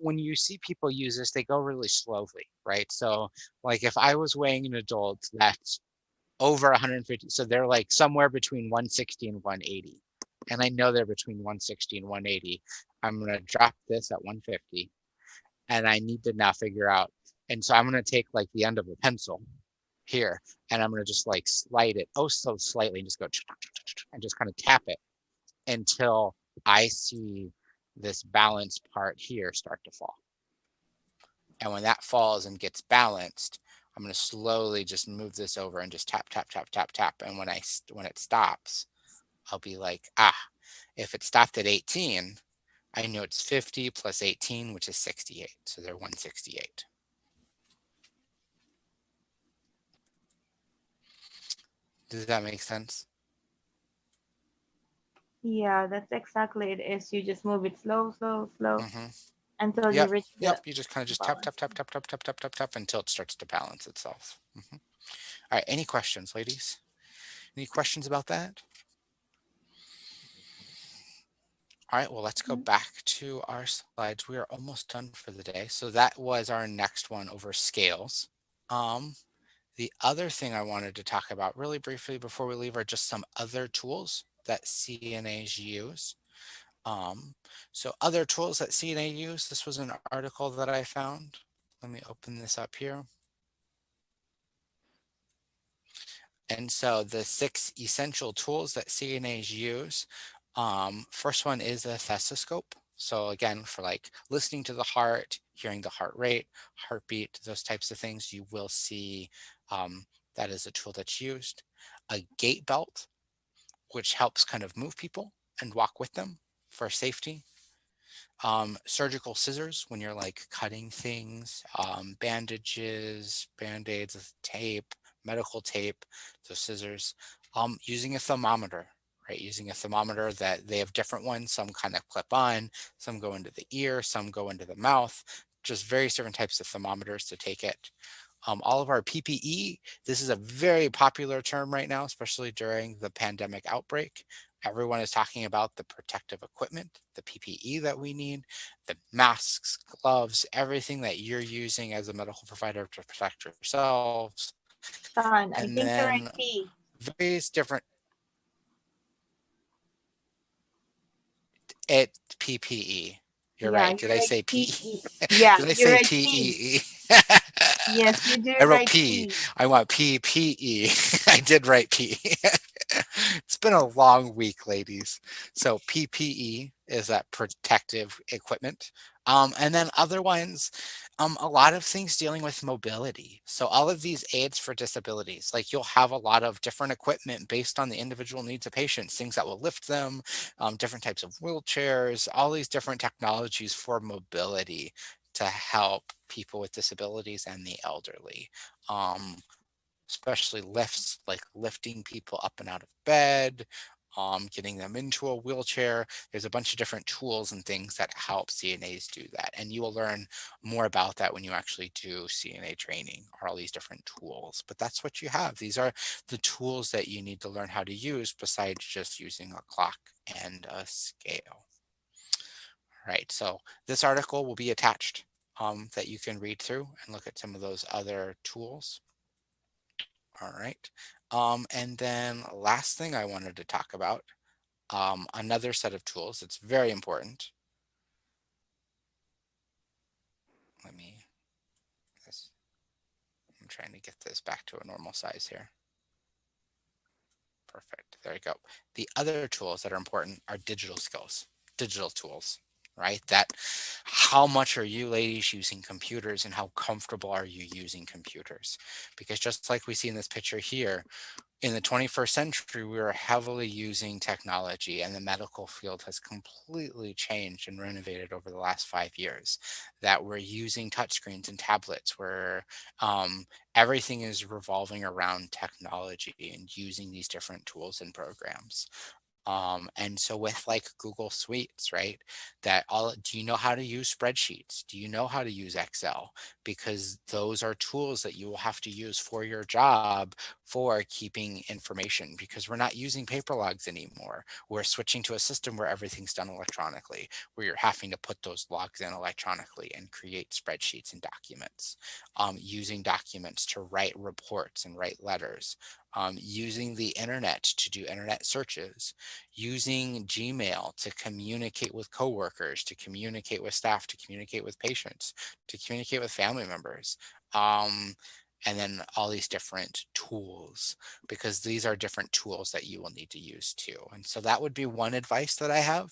when you see people use this, they go really slowly, right? So like if I was weighing an adult that's over 150, so they're like somewhere between 160 and 180, and I know they're between 160 and 180, I'm going to drop this at 150, and I need to now figure out, and so I'm going to take like the end of a pencil here, and I'm going to just like slide it so slightly and just go and just kind of tap it until I see this balance part here start to fall. And when that falls and gets balanced, I'm going to slowly just move this over and just tap, tap, tap, tap, tap. And when it stops, I'll be like, if it stopped at 18, I know it's 50 plus 18, which is 68. So they're 168. Does that make sense? Yeah, that's exactly it is. You just move it slow, slow, slow. until you Yep. reach Yep. the You just kind of just tap, balance. tap, tap, tap, tap, tap, tap, tap, tap until it starts to balance itself. All right. Any questions, ladies? Any questions about that? All right, well, let's go back to our slides. We are almost done for the day. So that was our next one over scales. The other thing I wanted to talk about really briefly before we leave are just some other tools that CNAs use. So other tools that CNA use, this was an article that I found. Let me open this up here. And so the 6 essential tools that CNAs use, first one is a stethoscope. So again, for like listening to the heart, hearing the heart rate, heartbeat, those types of things, you will see that is a tool that's used. A gait belt, which helps kind of move people and walk with them for safety. Surgical scissors when you're like cutting things, bandages, band-aids, tape, medical tape, so scissors. Using a thermometer, right? Using a thermometer that they have different ones. Some kind of clip on, some go into the ear, some go into the mouth. Just various different types of thermometers to take it. All of our PPE, this is a very popular term right now, especially during the pandemic outbreak. Everyone is talking about the protective equipment, the PPE that we need, the masks, gloves, everything that you're using as a medical provider to protect yourselves. Son, I And think you're then right P. various different PPE. You're Yeah, right. Did you're I right say P? P. Yeah, Did I you're say right P. PEE? Yes, you I did wrote right P. P. I want PPE. I did write P. It's been a long week, ladies. So PPE is that protective equipment. And then other ones, a lot of things dealing with mobility. So all of these aids for disabilities, like you'll have a lot of different equipment based on the individual needs of patients, things that will lift them, different types of wheelchairs, all these different technologies for mobility to help people with disabilities and the elderly. Especially lifts, like lifting people up and out of bed, getting them into a wheelchair. There's a bunch of different tools and things that help CNAs do that. And you will learn more about that when you actually do CNA training, or all these different tools. But that's what you have. These are the tools that you need to learn how to use besides just using a clock and a scale. All right, so this article will be attached that you can read through and look at some of those other tools. All right. And then last thing I wanted to talk about, another set of tools that's very important. Let me, this, I'm trying to get this back to a normal size here. Perfect. There you go. The other tools that are important are digital skills, digital tools, right? That how much are you ladies using computers and how comfortable are you using computers? Because just like we see in this picture here, in the 21st century, we are heavily using technology, and the medical field has completely changed and renovated over the last 5 years. That we're using touchscreens and tablets, where everything is revolving around technology and using these different tools and programs. And so with like Google Suites, right? Do you know how to use spreadsheets? Do you know how to use Excel? Because those are tools that you will have to use for your job for keeping information, because we're not using paper logs anymore. We're switching to a system where everything's done electronically, where you're having to put those logs in electronically and create spreadsheets and documents, using documents to write reports and write letters, using the internet to do internet searches, using Gmail to communicate with coworkers, to communicate with staff, to communicate with patients, to communicate with family members. And then all these different tools, because these are different tools that you will need to use too. And so that would be one advice that I have.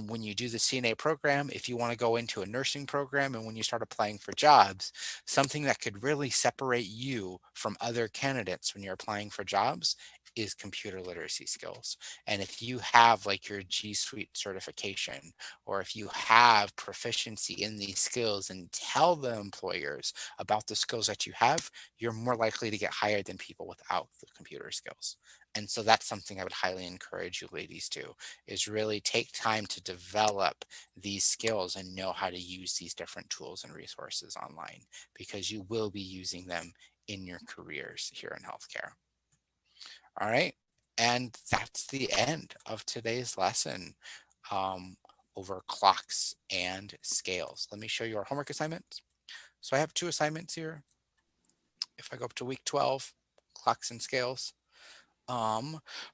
When you do the CNA program, if you want to go into a nursing program and when you start applying for jobs, something that could really separate you from other candidates when you're applying for jobs is computer literacy skills. And if you have like your G Suite certification, or if you have proficiency in these skills and tell the employers about the skills that you have, improve, you're more likely to get hired than people without the computer skills. And so that's something I would highly encourage you ladies to, is really take time to develop these skills and know how to use these different tools and resources online, because you will be using them in your careers here in healthcare. All right. And that's the end of today's lesson over clocks and scales. Let me show you our homework assignment. So I have 2 assignments here. If I go up to week 12, clocks and scales.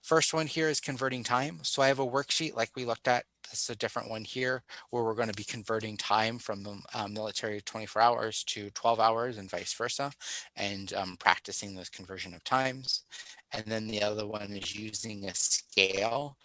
First one here is converting time. So I have a worksheet like we looked at. This is a different one here where we're going to be converting time from the military 24 hours to 12 hours and vice versa, and practicing this conversion of times. And then the other one is using a scale.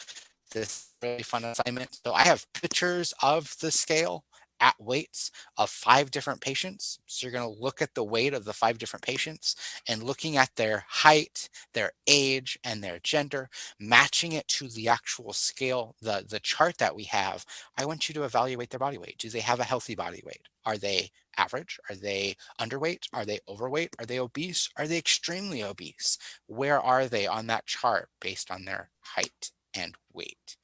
This really fun assignment. So I have pictures of the scale at weights of 5 different patients. So you're going to look at the weight of the 5 different patients and looking at their height, their age, and their gender, matching it to the actual scale, the chart that we have. I want you to evaluate their body weight. Do they have a healthy body weight? Are they average? Are they underweight? Are they overweight? Are they obese? Are they extremely obese? Where are they on that chart based on their height and weight?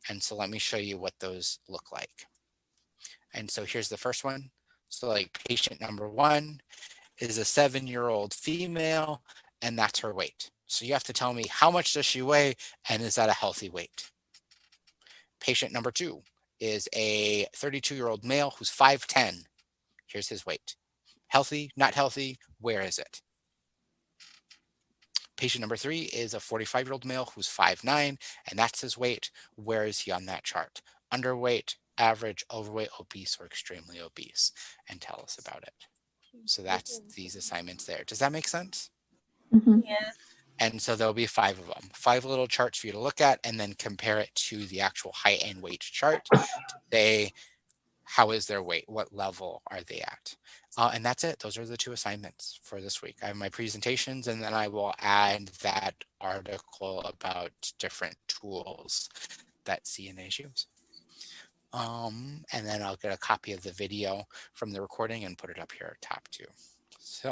And so let me show you what those look like. And so here's the first one. So like patient number 1 is a 7-year-old female, and that's her weight. So you have to tell me, how much does she weigh, and is that a healthy weight? Patient number 2 is a 32-year-old male who's 5'10". Here's his weight. Healthy, not healthy, where is it? Patient number 3 is a 45-year-old male who's 5'9", and that's his weight. Where is he on that chart? Underweight, average, overweight, obese, or extremely obese? And tell us about it. So that's these assignments there. Does that make sense? Mm-hmm. Yes. And so there'll be 5 of them, 5 little charts for you to look at and then compare it to the actual height and weight chart. They, how is their weight? What level are they at? And that's it. Those are the 2 assignments for this week. I have my presentations, and then I will add that article about different tools that CNAs use. And then I'll get a copy of the video from the recording and put it up here at top too. So.